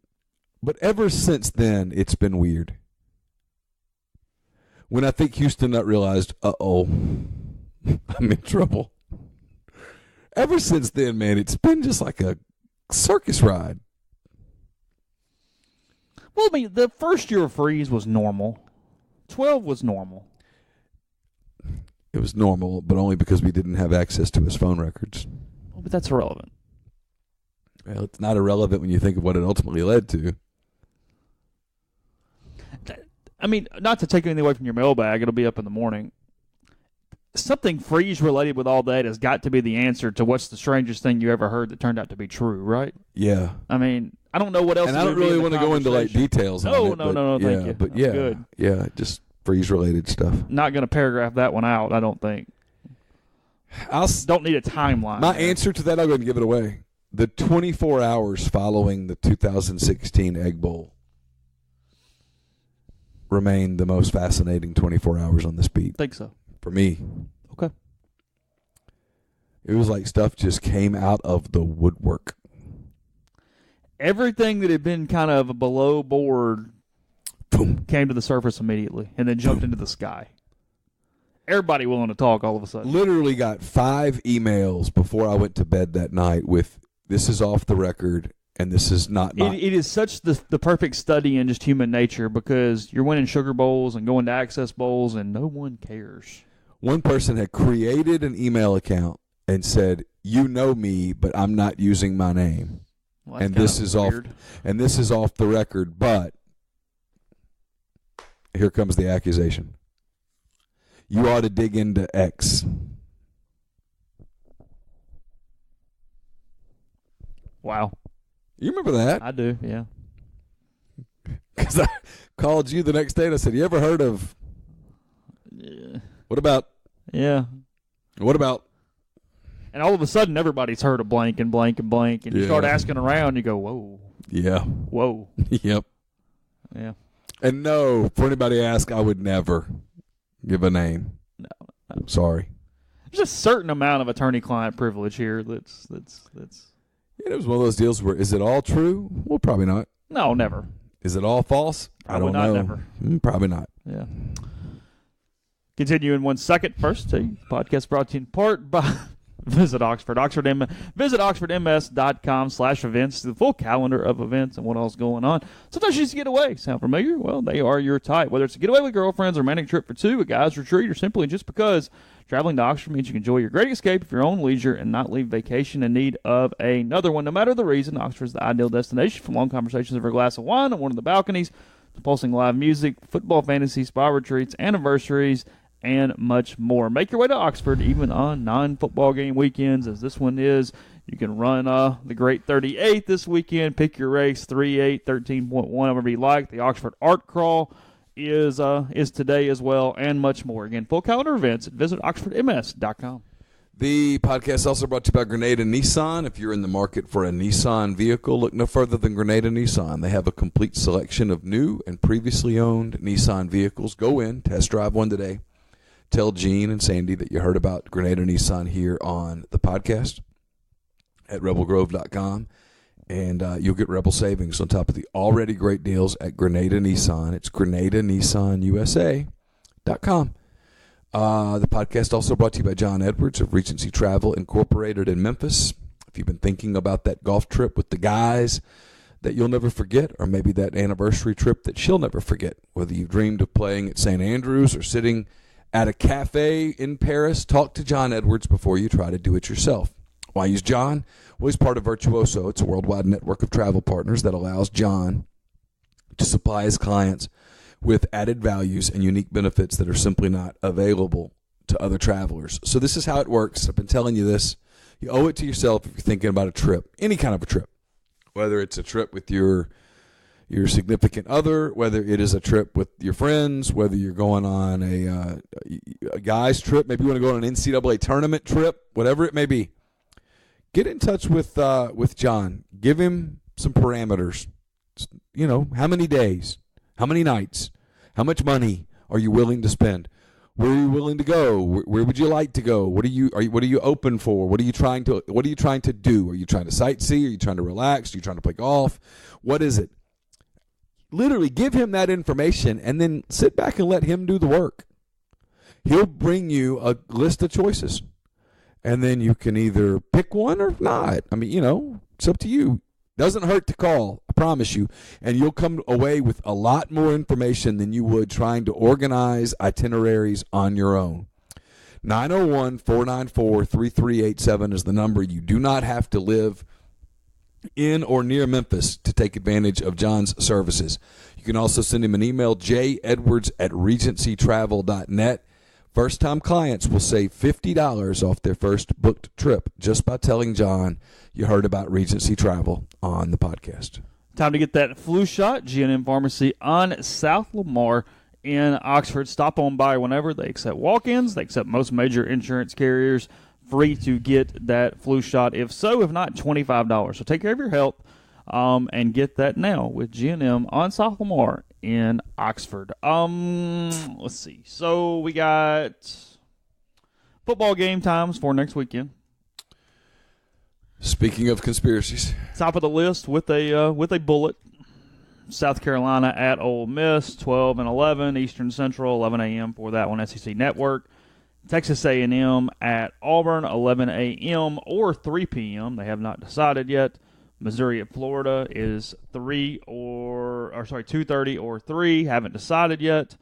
But ever since then, it's been weird. When I think Houston Nutt realized, uh-oh, I'm in trouble. Ever since then, man, it's been just like a circus ride. Well, I mean, the first year of Freeze was normal. 12 was normal. It was normal, but only because we didn't have access to his phone records. Well, but that's irrelevant. Well, it's not irrelevant when you think of what it ultimately led to. I mean, not to take anything away from your mailbag, it'll be up in the morning. Something Freeze related with all that has got to be the answer to what's the strangest thing you ever heard that turned out to be true, right? Yeah. I mean, I don't know what else. And I don't really want to go into like details on it. No, thank you. But That's good. Yeah, just Freeze related stuff. Not going to paragraph that one out, I don't think. Don't need a timeline. My answer to that, I'll go ahead and give it away. The 24 hours following the 2016 Egg Bowl remain the most fascinating 24 hours on this beat. I think so. For me. Okay. It was like stuff just came out of the woodwork. Everything that had been kind of below board Boom. came to the surface immediately and then jumped into the sky. Everybody willing to talk all of a sudden. Literally got 5 emails before I went to bed that night with, this is off the record, and this is not. It is such the perfect study in just human nature because you're winning Sugar Bowls and going to Access Bowls, and no one cares. One person had created an email account and said, "You know me, but I'm not using my name." Well, and this is weird. This is off the record, but here comes the accusation. You ought to dig into X. Wow. You remember that? I do, yeah. Because I called you the next day and I said, "You ever heard of?" Yeah. What about? Yeah. What about? And all of a sudden, everybody's heard of blank and blank and blank, and you start asking around. You go, "Whoa, yeah, whoa, yep, yeah." And no, for anybody to ask, I would never give a name. No. Sorry. There's a certain amount of attorney-client privilege here. That's. It was one of those deals where, is it all true? Well, probably not. No, never. Is it all false? Probably I don't not, know. never. Probably not. Yeah. Continue in 1 second. First, the podcast brought to you in part by Visit oxfordms.com/events. The full calendar of events and what all's going on. Sometimes you just get away. Sound familiar? Well, they are your type. Whether it's a getaway with girlfriends, a romantic trip for 2, a guy's retreat, or simply just because traveling to Oxford means you can enjoy your great escape of your own leisure and not leave vacation in need of another one. No matter the reason, Oxford is the ideal destination for long conversations over a glass of wine on one of the balconies, pulsing live music, football fantasy, spa retreats, anniversaries, and much more. Make your way to Oxford even on non-football game weekends, as this one is. You can run the Great 38 this weekend. Pick your race, 3.8, 13.1, whatever you like. The Oxford Art Crawl is today as well, and much more. Again, full calendar events at visitoxfordms.com. The podcast is also brought to you by Grenada Nissan. If you're in the market for a Nissan vehicle, look no further than Grenada Nissan. They have a complete selection of new and previously owned Nissan vehicles. Go in, test drive one today. Tell Gene and Sandy that you heard about Grenada Nissan here on the podcast at rebelgrove.com, and you'll get Rebel savings on top of the already great deals at Grenada Nissan. It's GrenadaNissanUSA.com. The podcast also brought to you by John Edwards of Regency Travel Incorporated in Memphis. If you've been thinking about that golf trip with the guys that you'll never forget, or maybe that anniversary trip that she'll never forget, whether you've dreamed of playing at St. Andrews or sitting at a cafe in Paris, talk to John Edwards before you try to do it yourself. Why use John? Well, he's part of Virtuoso. It's a worldwide network of travel partners that allows John to supply his clients with added values and unique benefits that are simply not available to other travelers. So this is how it works. I've been telling you this. You owe it to yourself if you're thinking about a trip, any kind of a trip, whether it's a trip with your significant other, whether it is a trip with your friends, whether you're going on a guy's trip, maybe you want to go on an NCAA tournament trip, whatever it may be. Get in touch with John. Give him some parameters. You know, how many days, how many nights, how much money are you willing to spend? Where are you willing to go? Where would you like to go? What are you open for? What are you trying to do? Are you trying to sightsee? Are you trying to relax? Are you trying to play golf? What is it? Literally give him that information and then sit back and let him do the work. He'll bring you a list of choices, and then you can either pick one or not. I mean, it's up to you. Doesn't hurt to call, I promise you, and you'll come away with a lot more information than you would trying to organize itineraries on your own. 901-494-3387 is the number. You do not have to live in or near Memphis to take advantage of John's services. You can also send him an email, j.edwards@regencytravel.net. First-time clients will save $50 off their first booked trip just by telling John you heard about Regency Travel on the podcast. Time to get that flu shot. G&M Pharmacy on South Lamar in Oxford. Stop on by whenever. They accept walk-ins. They accept most major insurance carriers. Free to get that flu shot. If not, $25. So take care of your health and get that now with G&M on South Lamar in Oxford. Let's see. So we got football game times for next weekend. Speaking of conspiracies, top of the list with a bullet. South Carolina at Ole Miss, 12 and 11 Eastern Central, 11 a.m. for that one. SEC Network. Texas A&M at Auburn, 11 a.m. or 3 p.m. They have not decided yet. Missouri at Florida is 2:30 or 3. Haven't decided yet.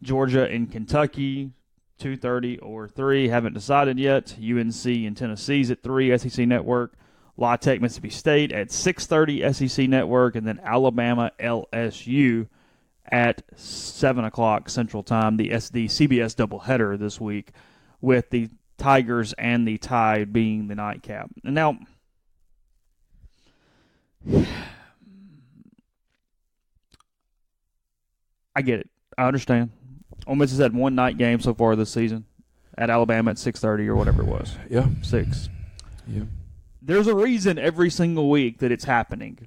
Georgia and Kentucky, 2:30 or 3. Haven't decided yet. UNC and Tennessee's at 3, SEC Network. La Tech, Mississippi State at 6:30, SEC Network. And then Alabama, LSU at 7 o'clock Central Time, the CBS doubleheader this week, with the Tigers and the Tide being the nightcap. And now, I get it. I understand. Ole Miss has had one night game so far this season at Alabama at 6:30 or whatever it was. Yeah. 6. Yeah. There's a reason every single week that it's happening.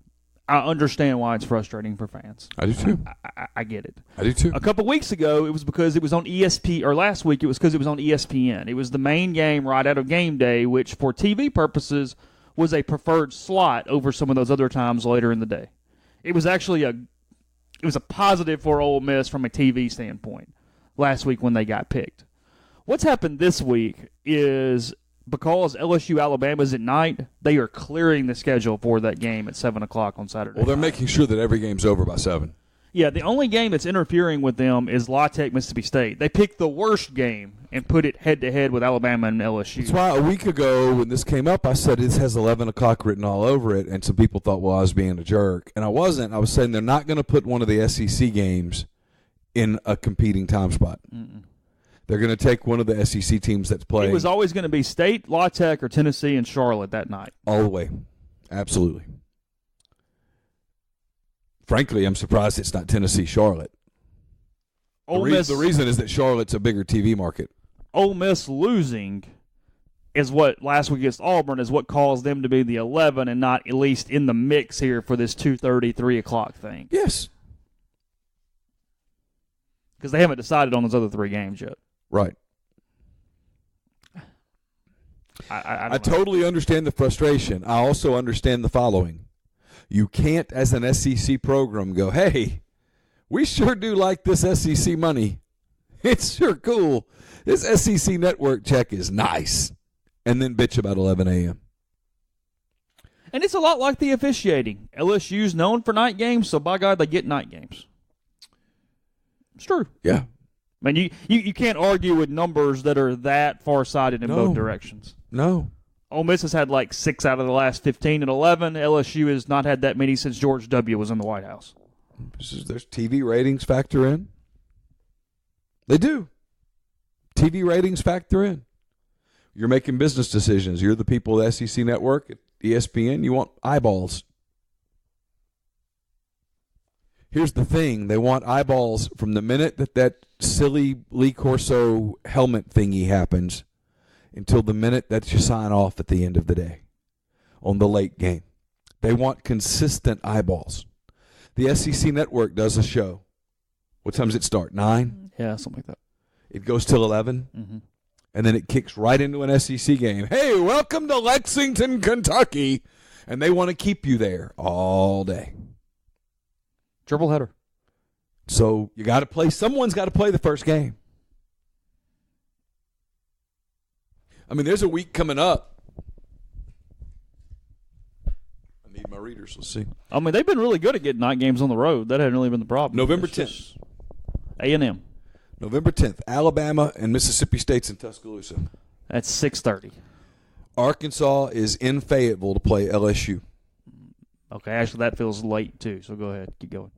I understand why it's frustrating for fans. I do too. I get it. I do too. A couple weeks ago, it was because it was on ESPN, or last week it was because it was on ESPN. It was the main game right out of game day, which for TV purposes was a preferred slot over some of those other times later in the day. It was actually a positive for Ole Miss from a TV standpoint last week when they got picked. What's happened this week is because LSU Alabama is at night, they are clearing the schedule for that game at 7 o'clock on Saturday. Well, they're making sure that every game's over by 7. Yeah, the only game that's interfering with them is La Tech, Mississippi State. They picked the worst game and put it head-to-head with Alabama and LSU. That's why a week ago when this came up, I said this has 11 o'clock written all over it, and some people thought, well, I was being a jerk. And I wasn't. I was saying they're not going to put one of the SEC games in a competing time spot. Mm-mm. They're going to take one of the SEC teams that's playing. It was always going to be State, La Tech, or Tennessee and Charlotte that night. All the way. Absolutely. Frankly, I'm surprised it's not Tennessee-Charlotte. The reason is that Charlotte's a bigger TV market. Ole Miss losing is what last week against Auburn is what caused them to be the 11 and not at least in the mix here for this 2:30, 3 o'clock thing. Yes. Because they haven't decided on those other 3 games yet. Right. I totally understand the frustration. I also understand the following. You can't, as an SEC program, go, hey, we sure do like this SEC money. It's sure cool. This SEC network check is nice. And then bitch about 11 a.m. And it's a lot like the officiating. LSU's known for night games, so by God, they get night games. It's true. Yeah. I mean, you can't argue with numbers that are that far-sighted in both directions. No. Ole Miss has had like 6 out of the last 15 and 11. LSU has not had that many since George W. was in the White House. There's TV ratings factor in. They do. TV ratings factor in. You're making business decisions. You're the people at SEC Network, at ESPN. You want eyeballs. Here's the thing. They want eyeballs from the minute that silly Lee Corso helmet thingy happens until the minute that you sign off at the end of the day on the late game. They want consistent eyeballs. The SEC Network does a show. What time does it start? 9? Yeah, something like that. It goes till 11, and then it kicks right into an SEC game. Hey, welcome to Lexington, Kentucky. And they want to keep you there all day. Triple header. So you got to play. Someone's got to play the first game. I mean, there's a week coming up. I need my readers. Let's see. I mean, they've been really good at getting night games on the road. That hadn't really been the problem. November 10th. A&M. November 10th. Alabama and Mississippi State's in Tuscaloosa. That's 6:30. Arkansas is in Fayetteville to play LSU. Okay, actually, that feels late, too, so go ahead. Keep going.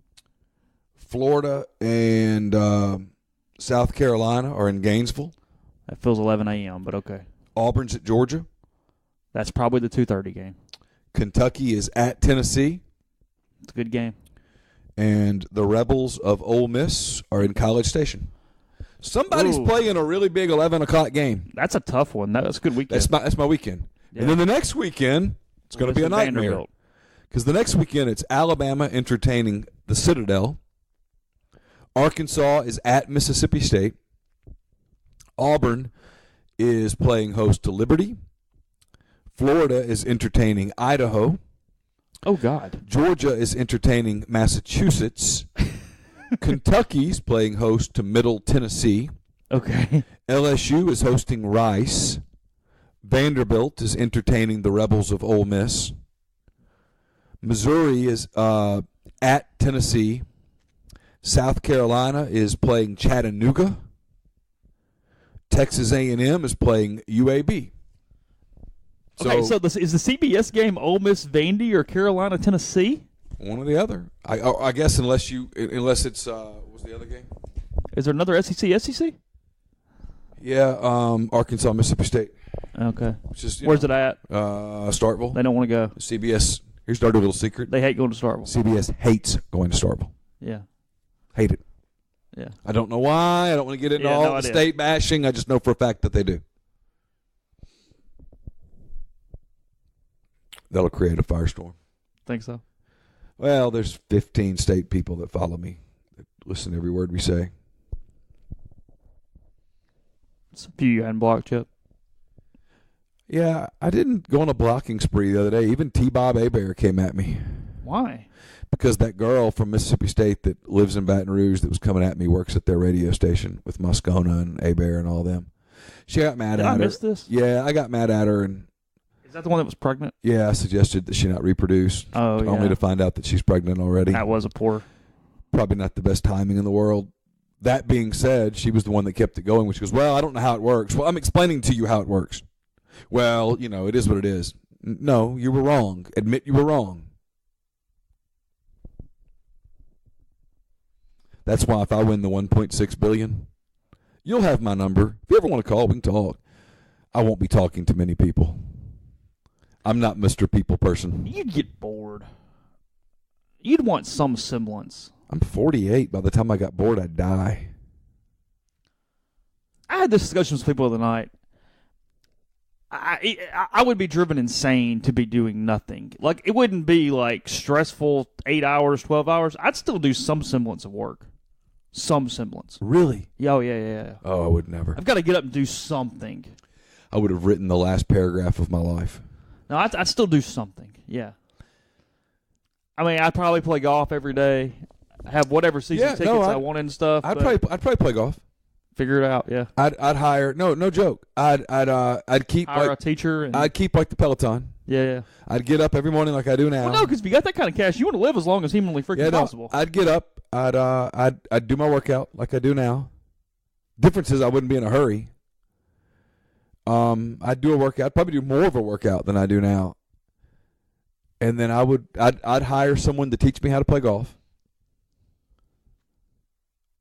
Florida and South Carolina are in Gainesville. That feels 11 a.m., but okay. Auburn's at Georgia. That's probably the 2:30 game. Kentucky is at Tennessee. It's a good game. And the Rebels of Ole Miss are in College Station. Somebody's playing a really big 11 o'clock game. That's a tough one. That's a good weekend. That's my weekend. Yeah. And then the next weekend, it's going to be a nightmare. Because the next weekend, it's Alabama entertaining the Citadel. Arkansas is at Mississippi State. Auburn is playing host to Liberty. Florida is entertaining Idaho. Oh, God. Georgia is entertaining Massachusetts. Kentucky's playing host to Middle Tennessee. Okay. LSU is hosting Rice. Vanderbilt is entertaining the Rebels of Ole Miss. Missouri is at Tennessee. South Carolina is playing Chattanooga. Texas A&M is playing UAB. So is the CBS game Ole Miss Vandy or Carolina Tennessee? One or the other. I guess unless it's what was the other game? Is there another SEC? Yeah, Arkansas, Mississippi State. Okay. Which is, where's it at? Starkville. They don't want to go. CBS. Here's our little secret. They hate going to Starkville. CBS hates going to Starkville. Yeah. Hate it. Yeah. I don't know why. I don't want to get into all the state bashing. I just know for a fact that they do. That'll create a firestorm. Think so? Well, there's 15 state people that follow me, that listen to every word we say. It's a few you hadn't blocked yet. Yeah, I didn't go on a blocking spree the other day. Even T-Bob Abear came at me. Why? Because that girl from Mississippi State that lives in Baton Rouge that was coming at me works at their radio station with Moscona and Abear and all them. She got mad at her. Did I miss this? Yeah, I got mad at her. And is that the one that was pregnant? yeah, I suggested that she not reproduce. Oh, yeah. Only to find out that she's pregnant already. That was a poor. Probably not the best timing in the world. That being said, she was the one that kept it going, which goes, well, I don't know how it works. Well, I'm explaining to you how it works. Well, it is what it is. No, you were wrong. Admit you were wrong. That's why if I win the $1.6 billion, you'll have my number. If you ever want to call, we can talk. I won't be talking to many people. I'm not Mr. People person. You'd get bored. You'd want some semblance. I'm 48. By the time I got bored, I'd die. I had this discussion with people the other night. I would be driven insane to be doing nothing. Like, it wouldn't be like stressful 8 hours, 12 hours. I'd still do some semblance of work. Some semblance. Really? Oh, yeah. Oh, I would never. I've got to get up and do something. I would have written the last paragraph of my life. No, I'd still do something. Yeah. I mean, I'd probably play golf every day. Have whatever season tickets I wanted and stuff. I'd probably play golf. Figure it out, yeah. I'd hire no joke. I'd keep hire a teacher. I'd keep like the Peloton. Yeah. I'd get up every morning like I do now. Well, no, because if you got that kind of cash, you want to live as long as humanly freaking possible. I'd get up. I'd do my workout like I do now. Difference is I wouldn't be in a hurry. I'd do a workout, probably do more of a workout than I do now. And then I'd hire someone to teach me how to play golf.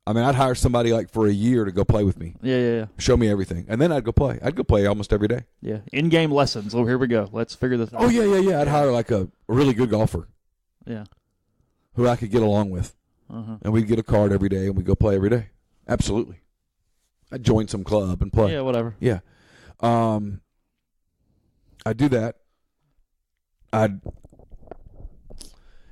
I mean, I'd hire somebody like for a year to go play with me. Yeah. Show me everything. And then I'd go play. I'd go play almost every day. Yeah. In-game lessons. Oh, here we go. Let's figure this out. Oh, yeah. I'd hire like a really good golfer. Yeah. Who I could get along with. Uh-huh. And we'd get a card every day and we'd go play every day. Absolutely. I'd join some club and play. Yeah, whatever. Yeah. I'd do that. I'd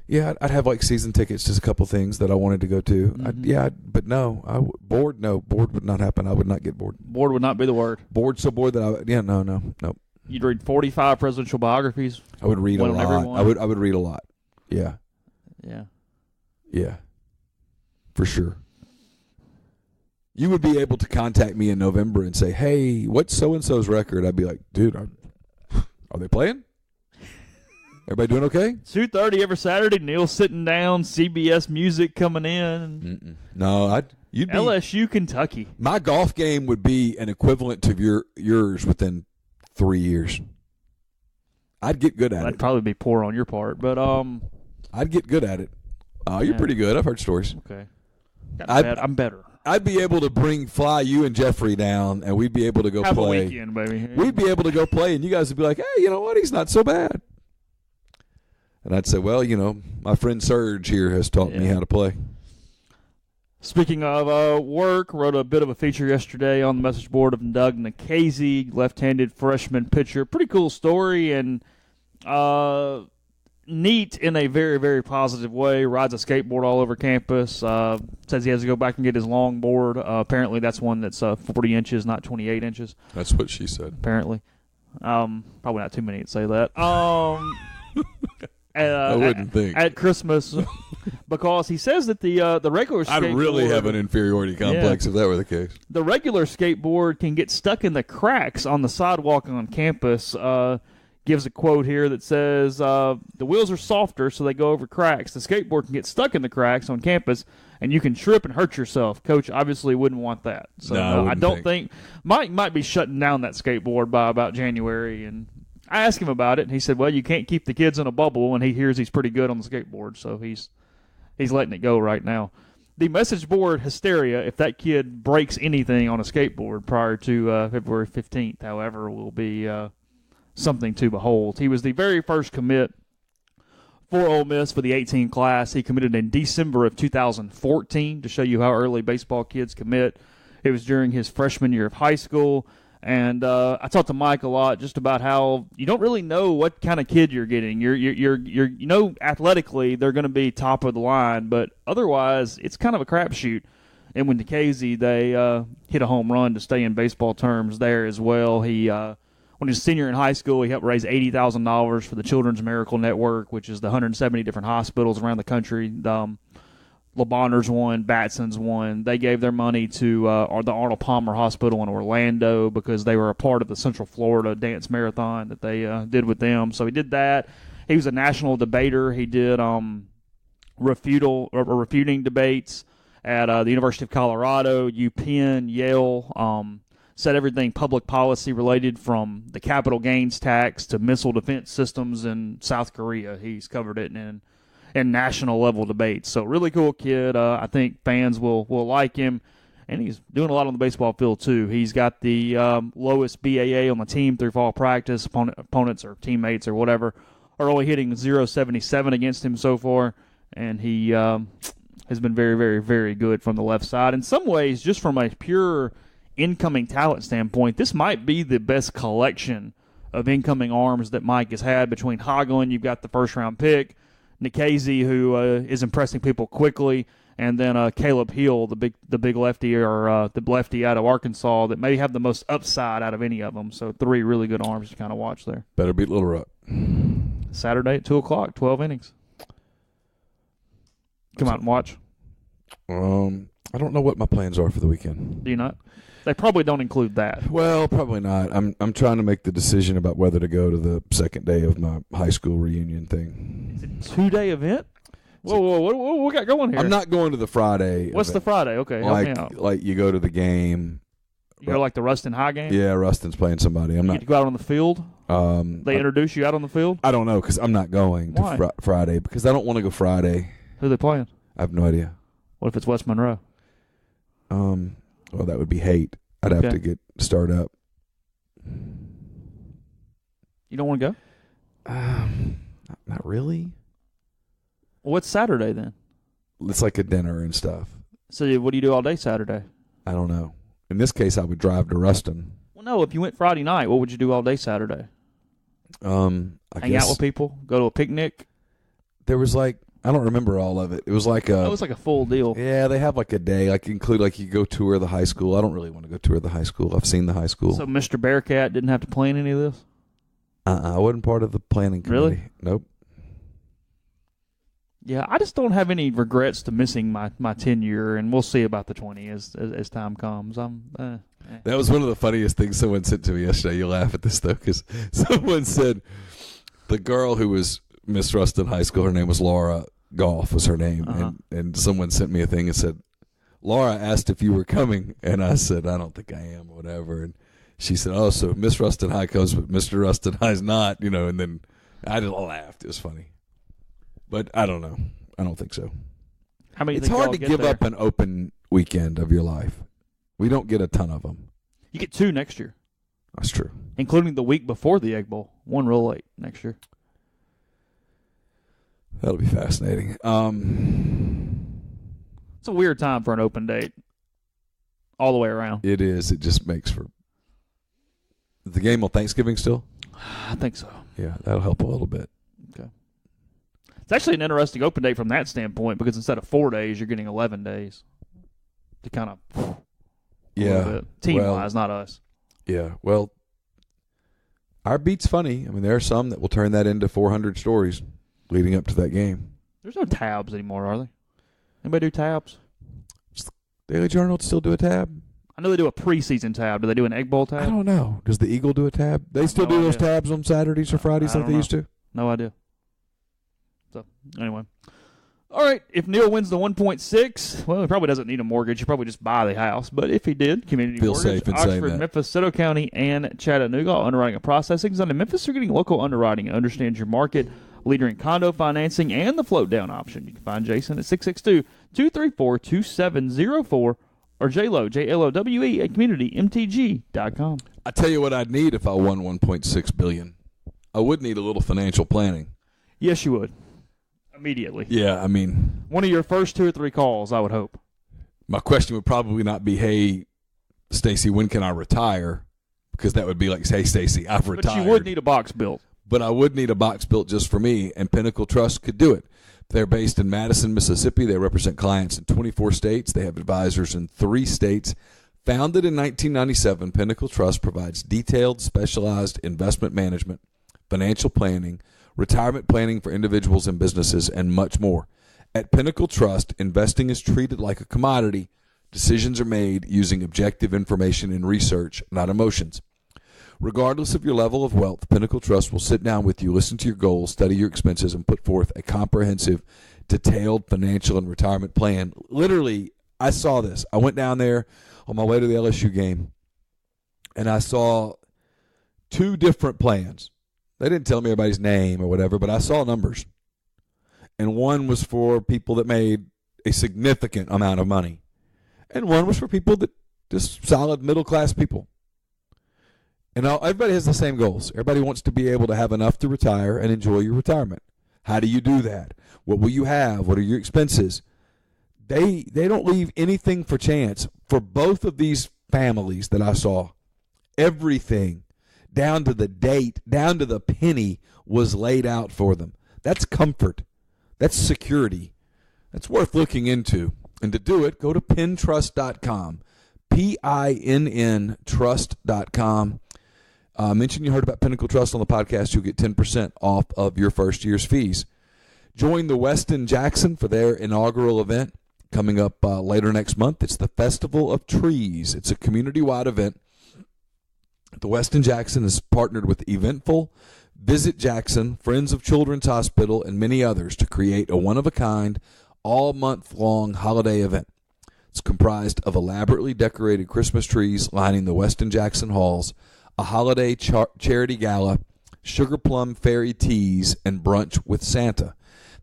have like season tickets, just a couple things that I wanted to go to. Mm-hmm. But no, bored would not happen. I would not get bored. Bored would not be the word. Bored so bored that no. You'd read 45 presidential biographies. I would read a lot. Everyone. I would read a lot. Yeah. Yeah. For sure. You would be able to contact me in November and say, "Hey, what's so and so's record?" I'd be like, "Dude, are they playing? Everybody doing okay?" 2:30 every Saturday. Neil sitting down. CBS music coming in. No, you'd be LSU, Kentucky. My golf game would be an equivalent to yours within 3 years. I'd get good at it. That'd probably be poor on your part, but I'd get good at it. You're pretty good. I've heard stories. Okay. I'm better. I'd be able to fly you and Jeffrey down, and we'd be able to go Have play. a weekend, baby. We'd be able to go play, and you guys would be like, "Hey, you know what? He's not so bad." And I'd say, "Well, my friend Serge here has taught me how to play." Speaking of work, wrote a bit of a feature yesterday on the message board of Doug Nikhazy, left-handed freshman pitcher. Pretty cool story, and neat in a very, very positive way. Rides a skateboard all over campus. Says he has to go back and get his long board. Apparently that's one that's 40 inches, not 28 inches. That's what she said. Apparently. Probably not too many to say that. I wouldn't think. At Christmas because he says that the regular skateboard... I'd really have an inferiority complex if that were the case. The regular skateboard can get stuck in the cracks on the sidewalk on campus. Gives a quote here that says, the wheels are softer, so they go over cracks. The skateboard can get stuck in the cracks on campus, and you can trip and hurt yourself. Coach obviously wouldn't want that. So no, I don't think Mike might be shutting down that skateboard by about January. And I asked him about it, and he said, well, you can't keep the kids in a bubble, and he hears he's pretty good on the skateboard, so he's letting it go right now. The message board hysteria, if that kid breaks anything on a skateboard prior to February 15th, however, will be something to behold. He was the very first commit for Ole Miss for the 18 class. He committed in December of 2014 to show you how early baseball kids commit. It was during his freshman year of high school. And I talked to Mike a lot just about how you don't really know what kind of kid you're getting. You know, athletically they're going to be top of the line, but otherwise it's kind of a crapshoot. And when Nikhazy, they hit a home run to stay in baseball terms there as well. He when he was a senior in high school, he helped raise $80,000 for the Children's Miracle Network, which is the 170 different hospitals around the country. Le Bonheurs won, Batson's won. They gave their money to the Arnold Palmer Hospital in Orlando because they were a part of the Central Florida Dance Marathon that they did with them. So he did that. He was a national debater. He did refuting debates at the University of Colorado, UPenn, Yale. Said everything public policy related from the capital gains tax to missile defense systems in South Korea. He's covered it in national level debates. So really cool kid. I think fans will like him, and he's doing a lot on the baseball field too. He's got the lowest BAA on the team through fall practice. Opponents or teammates or whatever are only hitting .077 against him so far, and he has been very, very, very good from the left side. In some ways, just from a pure incoming talent standpoint, this might be the best collection of incoming arms that Mike has had. Between Hagelin, you've got the first-round pick, Nikhazy, who is impressing people quickly, and then Caleb Hill, the big lefty, or the lefty out of Arkansas that may have the most upside out of any of them. So 3 really good arms to kind of watch there. Better beat Little Rock. Saturday at 2 o'clock, 12 innings. Come out and watch. I don't know what my plans are for the weekend. Do you not? They probably don't include that. Well, probably not. I'm trying to make the decision about whether to go to the second day of my high school reunion thing. Is it a 2-day event? Whoa, what we got going here? I'm not going to the Friday. What's the Friday? Okay, help me out. Like you go to the game. You go like the Ruston High game? Yeah, Ruston's playing somebody. I'm you not. Get to go out on the field? They introduce you out on the field? I don't know because I'm not going to Friday because I don't want to go Friday. Who are they playing? I have no idea. What if it's West Monroe? Well, that would be hate. I'd have to get start up. You don't want to go? Not really. Well, what's Saturday then? It's like a dinner and stuff. So what do you do all day Saturday? I don't know. In this case, I would drive to Ruston. Well, no. If you went Friday night, what would you do all day Saturday? Hang out with people? Go to a picnic? There was I don't remember all of it. It was like a full deal. Yeah, they have like a day, include you go tour the high school. I don't really want to go tour the high school. I've seen the high school. So Mr. Bearcat didn't have to plan any of this? I wasn't part of the planning committee. Really? Nope. Yeah, I just don't have any regrets to missing my tenure, and we'll see about the 20 as time comes. That was one of the funniest things someone said to me yesterday. You laugh at this though, because someone said the girl who was Miss Ruston High School, her name was Laura. Golf was her name, and someone sent me a thing and said, Laura asked if you were coming, and I said, I don't think I am, or whatever, and she said, oh, so Miss Ruston High comes, but Mr. Ruston High's not, and then I just laughed. It was funny. But I don't know. I don't think so. How many? It's hard to give up an open weekend of your life. We don't get a ton of them. You get 2 next year. That's true. Including the week before the Egg Bowl. 1 real late next year. That'll be fascinating. It's a weird time for an open date. All the way around. It is. It just makes for... Is the game on Thanksgiving still? I think so. Yeah, that'll help a little bit. Okay. It's actually an interesting open date from that standpoint because instead of 4 days, you're getting 11 days to kind of... Yeah. Team-wise, not us. Yeah. Well, our beat's funny. I mean, there are some that will turn that into 400 stories. leading up to that game. There's no tabs anymore, are there? Anybody do tabs? Daily Journal still do a tab? I know they do a preseason tab. Do they do an Egg Bowl tab? I don't know. Does the Eagle do a tab? They still do those tabs on Saturdays or Fridays like they used to? No idea. So, anyway. All right, if Neal wins the 1.6, well, he probably doesn't need a mortgage. He'll probably just buy the house. But if he did, community Feel mortgage, safe in saying Oxford, that. Memphis, Soto County, and Chattanooga, underwriting and processing. So in Memphis, you're getting local underwriting and understands your market, leader in condo financing, and the float down option. You can find Jason at 662-234-2704 or JLowe, JLOWE at communitymtg.com. I tell you what I'd need if I won $1.6 billion. I would need a little financial planning. Yes, you would. Immediately. Yeah, I mean, one of your first 2 or 3 calls, I would hope. My question would probably not be, hey, Stacy, when can I retire? Because that would be like, hey, Stacy, I've retired. But you would need a box built. But I would need a box built just for me, and Pinnacle Trust could do it. They're based in Madison, Mississippi. They represent clients in 24 states. They have advisors in 3 states. Founded in 1997, Pinnacle Trust provides detailed, specialized investment management, financial planning, retirement planning for individuals and businesses, and much more. At Pinnacle Trust, investing is treated like a commodity. Decisions are made using objective information and research, not emotions. Regardless of your level of wealth, Pinnacle Trust will sit down with you, listen to your goals, study your expenses, and put forth a comprehensive, detailed financial and retirement plan. Literally, I saw this. I went down there on my way to the LSU game, and I saw 2 different plans. They didn't tell me everybody's name or whatever, but I saw numbers. And one was for people that made a significant amount of money. And one was for people that just solid middle-class people. And everybody has the same goals. Everybody wants to be able to have enough to retire and enjoy your retirement. How do you do that? What will you have? What are your expenses? They don't leave anything for chance. For both of these families that I saw, everything, down to the date, down to the penny, was laid out for them. That's comfort. That's security. That's worth looking into. And to do it, go to pintrust.com, PINN trust.com. Mention you heard about Pinnacle Trust on the podcast. You'll get 10% off of your first year's fees. Join the Westin Jackson for their inaugural event coming up later next month. It's the Festival of Trees. It's a community-wide event. The Westin Jackson is partnered with Eventful, Visit Jackson, Friends of Children's Hospital, and many others to create a one-of-a-kind, all-month-long holiday event. It's comprised of elaborately decorated Christmas trees lining the Westin Jackson halls, a holiday charity gala, sugar plum fairy teas, and brunch with Santa.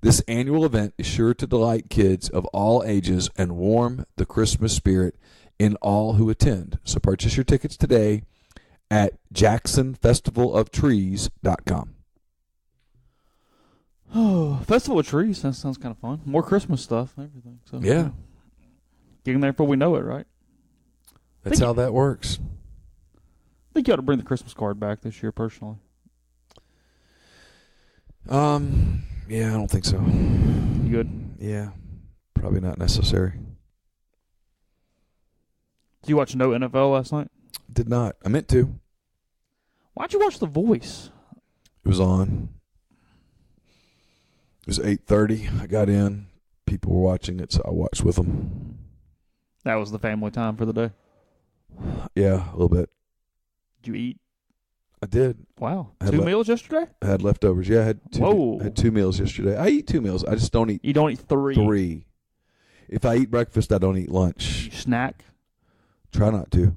This annual event is sure to delight kids of all ages and warm the Christmas spirit in all who attend. So purchase your tickets today at jacksonfestivaloftrees.com. Oh, Festival of Trees. That sounds kind of fun. More Christmas stuff and everything. So, yeah. Getting there before we know it, right? That's how that works. I think you ought to bring the Christmas card back this year, personally. Yeah, I don't think so. You good? Yeah, probably not necessary. Did you watch no NFL last night? Did not. I meant to. Why'd you watch The Voice? It was on. It was 8:30. I got in. People were watching it, so I watched with them. That was the family time for the day? Yeah, a little bit. Did you eat? I did. Wow. 2 meals yesterday? I had leftovers. Yeah, I had 2. Whoa. I had 2 meals yesterday. I eat 2 meals. I just don't eat. You don't eat 3? 3. If I eat breakfast, I don't eat lunch. You snack? Try not to.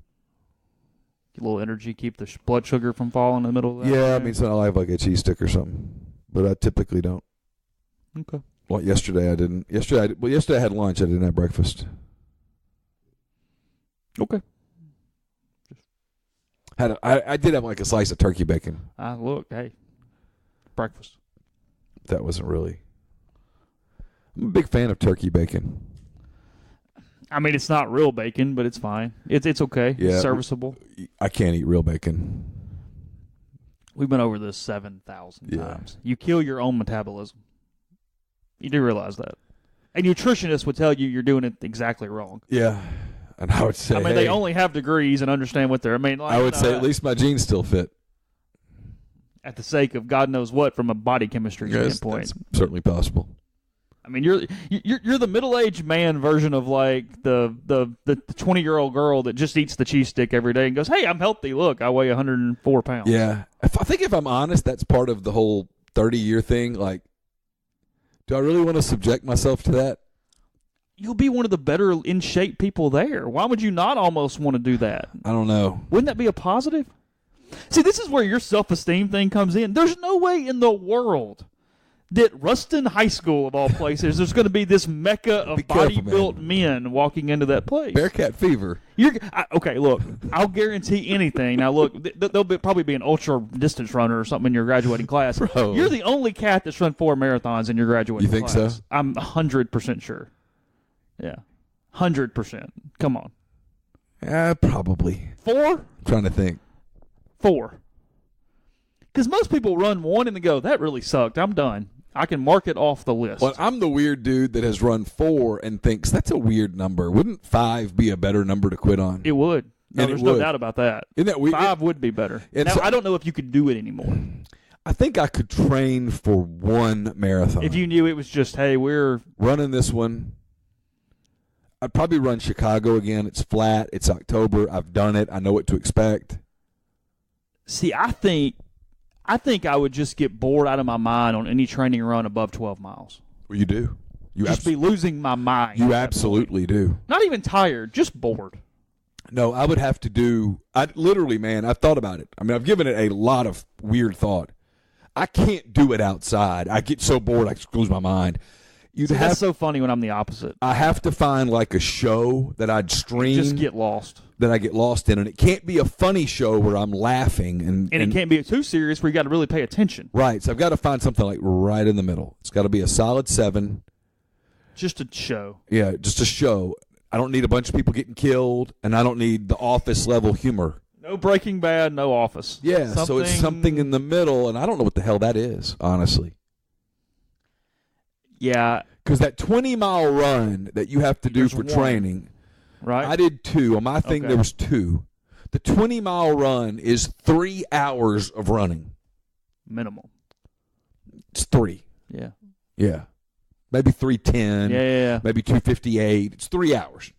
Get a little energy, keep the blood sugar from falling in the middle of that. Yeah, I mean, so I have like a cheese stick or something, but I typically don't. Okay. Well, yesterday I didn't. Yesterday I had lunch. I didn't have breakfast. Okay. I did have like a slice of turkey bacon. Look, hey, breakfast. That wasn't really. I'm a big fan of turkey bacon. I mean, it's not real bacon, but it's fine. It's okay. Yeah, it's serviceable. I can't eat real bacon. We've been over this 7,000 times. You kill your own metabolism. You do realize that. A nutritionist would tell you you're doing it exactly wrong. Yeah. And I would say, they only have degrees and understand what they're. I would say at least my jeans still fit. at the sake of God knows what from a body chemistry standpoint. That's certainly possible. I mean, you're the middle-aged man version of like the 20-year-old girl that just eats the cheese stick every day and goes, "Hey, I'm healthy. Look, I weigh 104 pounds." Yeah, I think if I'm honest, that's part of the whole 30-year thing. Like, do I really want to subject myself to that? You'll be one of the better in shape people there. Why would you not almost want to do that? I don't know. Wouldn't that be a positive? See, this is where your self-esteem thing comes in. There's no way in the world that Ruston High School, of all places, there's going to be this mecca of body-built men walking into that place. Bearcat fever. Okay, look, I'll guarantee anything. Now, look, there'll probably be an ultra-distance runner or something in your graduating class. Bro. You're the only cat that's run 4 marathons in your graduating class. You think so? I'm 100% sure. Yeah, 100%. Come on. Probably. 4? I'm trying to think. 4. Because most people run 1 and they go, that really sucked. I'm done. I can mark it off the list. Well, I'm the weird dude that has run 4 and thinks that's a weird number. Wouldn't 5 be a better number to quit on? It would. No, there's no doubt about that. Isn't that weird? 5 would be better. Now, I don't know if you could do it anymore. I think I could train for 1 marathon. If you knew it was just, hey, we're running this one. I'd probably run Chicago again. It's flat. It's October. I've done it. I know what to expect. See, I think I would just get bored out of my mind on any training run above 12 miles. Well, you do. You just be losing my mind. You absolutely do. Not even tired, just bored. No, I would have to do – literally, man, I've thought about it. I mean, I've given it a lot of weird thought. I can't do it outside. I get so bored I just lose my mind. That's so funny when I'm the opposite. I have to find like a show that I'd stream. Just get lost. That I get lost in. And it can't be a funny show where I'm laughing. And it can't be too serious where you got to really pay attention. Right. So I've got to find something like right in the middle. It's got to be a solid 7. Just a show. Yeah, just a show. I don't need a bunch of people getting killed, and I don't need the Office level humor. No Breaking Bad, no Office. Yeah, so it's something in the middle, and I don't know what the hell that is, honestly. Yeah. Because that 20-mile run that you have to do for training, right? I did 2. On my thing, there was 2. The 20-mile run is 3 hours of running. Minimum. It's 3. Yeah. Yeah. Maybe 3:10. Yeah. Maybe 2:58. It's 3 hours.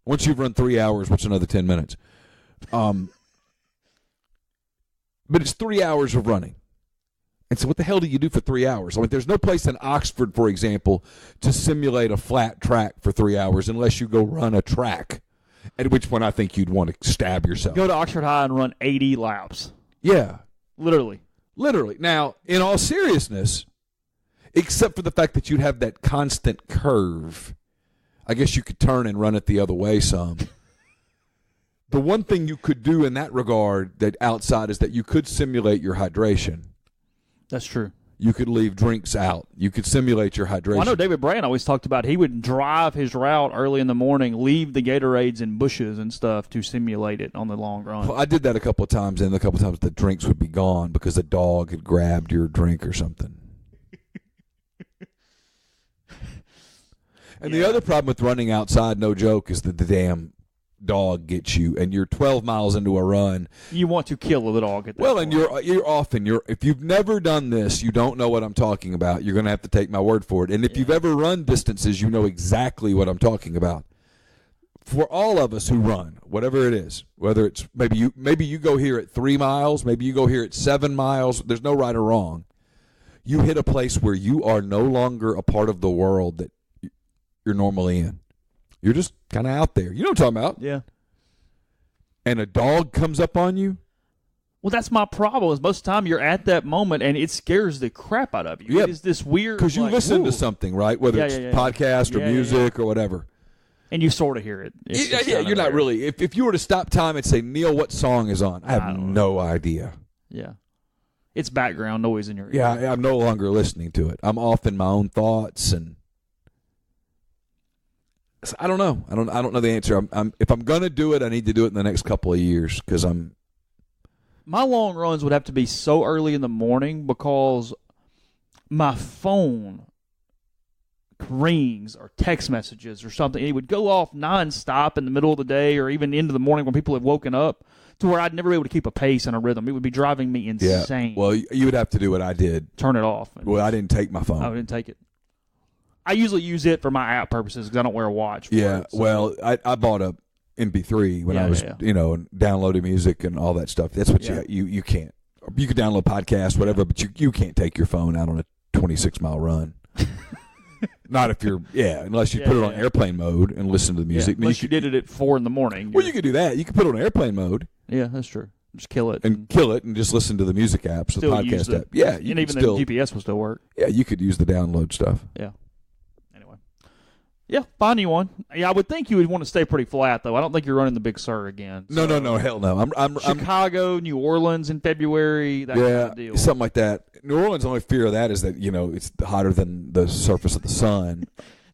Once you've run 3 hours, what's another 10 minutes? But it's 3 hours of running. And so what the hell do you do for 3 hours? I mean, there's no place in Oxford, for example, to simulate a flat track for 3 hours unless you go run a track, at which point I think you'd want to stab yourself. Go to Oxford High and run 80 laps. Yeah. Literally. Now, in all seriousness, except for the fact that you'd have that constant curve, I guess you could turn and run it the other way some. The one thing you could do in that regard that outside is that you could simulate your hydration. That's true. You could leave drinks out. You could simulate your hydration. Well, I know David Brand always talked about he would drive his route early in the morning, leave the Gatorades in bushes and stuff to simulate it on the long run. Well, I did that a couple of times, and a couple of times the drinks would be gone because a dog had grabbed your drink or something. And the other problem with running outside, no joke, is that the damn dog gets you, and you're 12 miles into a run. You want to kill the dog at that point. And you're often if you've never done this, you don't know what I'm talking about. You're going to have to take my word for it. And if you've ever run distances, you know exactly what I'm talking about. For all of us who run, whatever it is, whether it's maybe you go here at 3 miles, maybe you go here at 7 miles, there's no right or wrong. You hit a place where you are no longer a part of the world that you're normally in. You're just kind of out there. You know what I'm talking about? Yeah. And a dog comes up on you? Well, that's my problem is most of the time you're at that moment and it scares the crap out of you. Yeah. It is this weird. Because you listen to something, right? Whether it's podcast or music or whatever. And you sort of hear it. You're not really. If you were to stop time and say, Neil, what song is on? I have no idea. Yeah. It's background noise in your ear. Yeah, I'm no longer listening to it. I'm off in my own thoughts and I don't know. I don't know the answer. If I'm going to do it, I need to do it in the next couple of years because my long runs would have to be so early in the morning because my phone rings or text messages or something. It would go off nonstop in the middle of the day or even into the morning when people have woken up to where I'd never be able to keep a pace and a rhythm. It would be driving me insane. Well, you would have to do what I did. Turn it off. Well, I didn't take my phone. I didn't take it. I usually use it for my app purposes because I don't wear a watch. Well, I bought a MP3 when I was, downloading music and all that stuff. That's what you can't. You could download podcasts, whatever, but you can't take your phone out on a 26-mile run. Not if you're, unless you put it on airplane mode and listen to the music. Unless you did it at 4 in the morning. Well, you could do that. You could put it on airplane mode. Yeah, that's true. Just kill it. And kill it and just listen to the music apps, the podcast app. Yeah. And even the GPS will still work. Yeah, you could use the download stuff. Yeah. Anyway. Yeah, find you one. Yeah, I would think you would want to stay pretty flat, though. I don't think you're running the Big Sur again. So. No, hell no. I'm Chicago, New Orleans in February, that kind of deal. Something like that. New Orleans' only fear of that is that, it's hotter than the surface of the sun.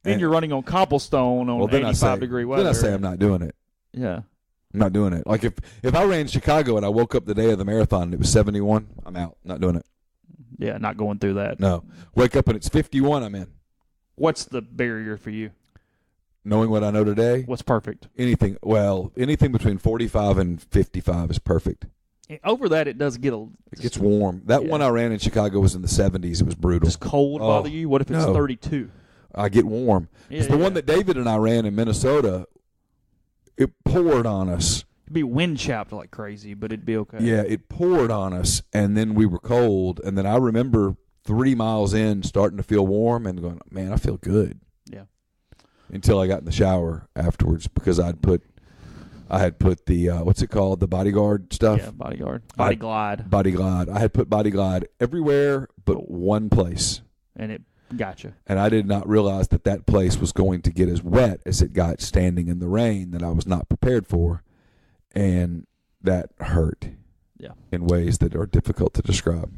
Then you're running on cobblestone on 85-degree weather. Then I say I'm not doing it. Yeah. I'm not doing it. Like if I ran Chicago and I woke up the day of the marathon and it was 71, I'm out. Not doing it. Yeah, not going through that. No. Wake up and it's 51, I'm in. What's the barrier for you? Knowing what I know today? What's perfect? Anything between 45 and 55 is perfect. Over that, it does get it gets warm. That one I ran in Chicago was in the 70s. It was brutal. Does cold bother you? What if it's 32? I get warm. The one that David and I ran in Minnesota, it poured on us. It'd be wind chapped like crazy, but it'd be okay. Yeah, it poured on us, and then we were cold. And then I remember 3 miles in starting to feel warm and going, man, I feel good. Yeah. Until I got in the shower afterwards because I had put the, what's it called, the bodyguard stuff? Yeah, bodyguard. Body Glide. Body Glide. I had put Body Glide everywhere but one place. And it gotcha. And I did not realize that place was going to get as wet as it got standing in the rain that I was not prepared for. And that hurt in ways that are difficult to describe.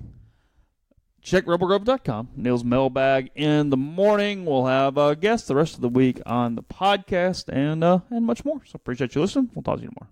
Check rebelgrove.com. Neil's mailbag in the morning. We'll have guests the rest of the week on the podcast and much more. So appreciate you listening. We'll talk to you tomorrow.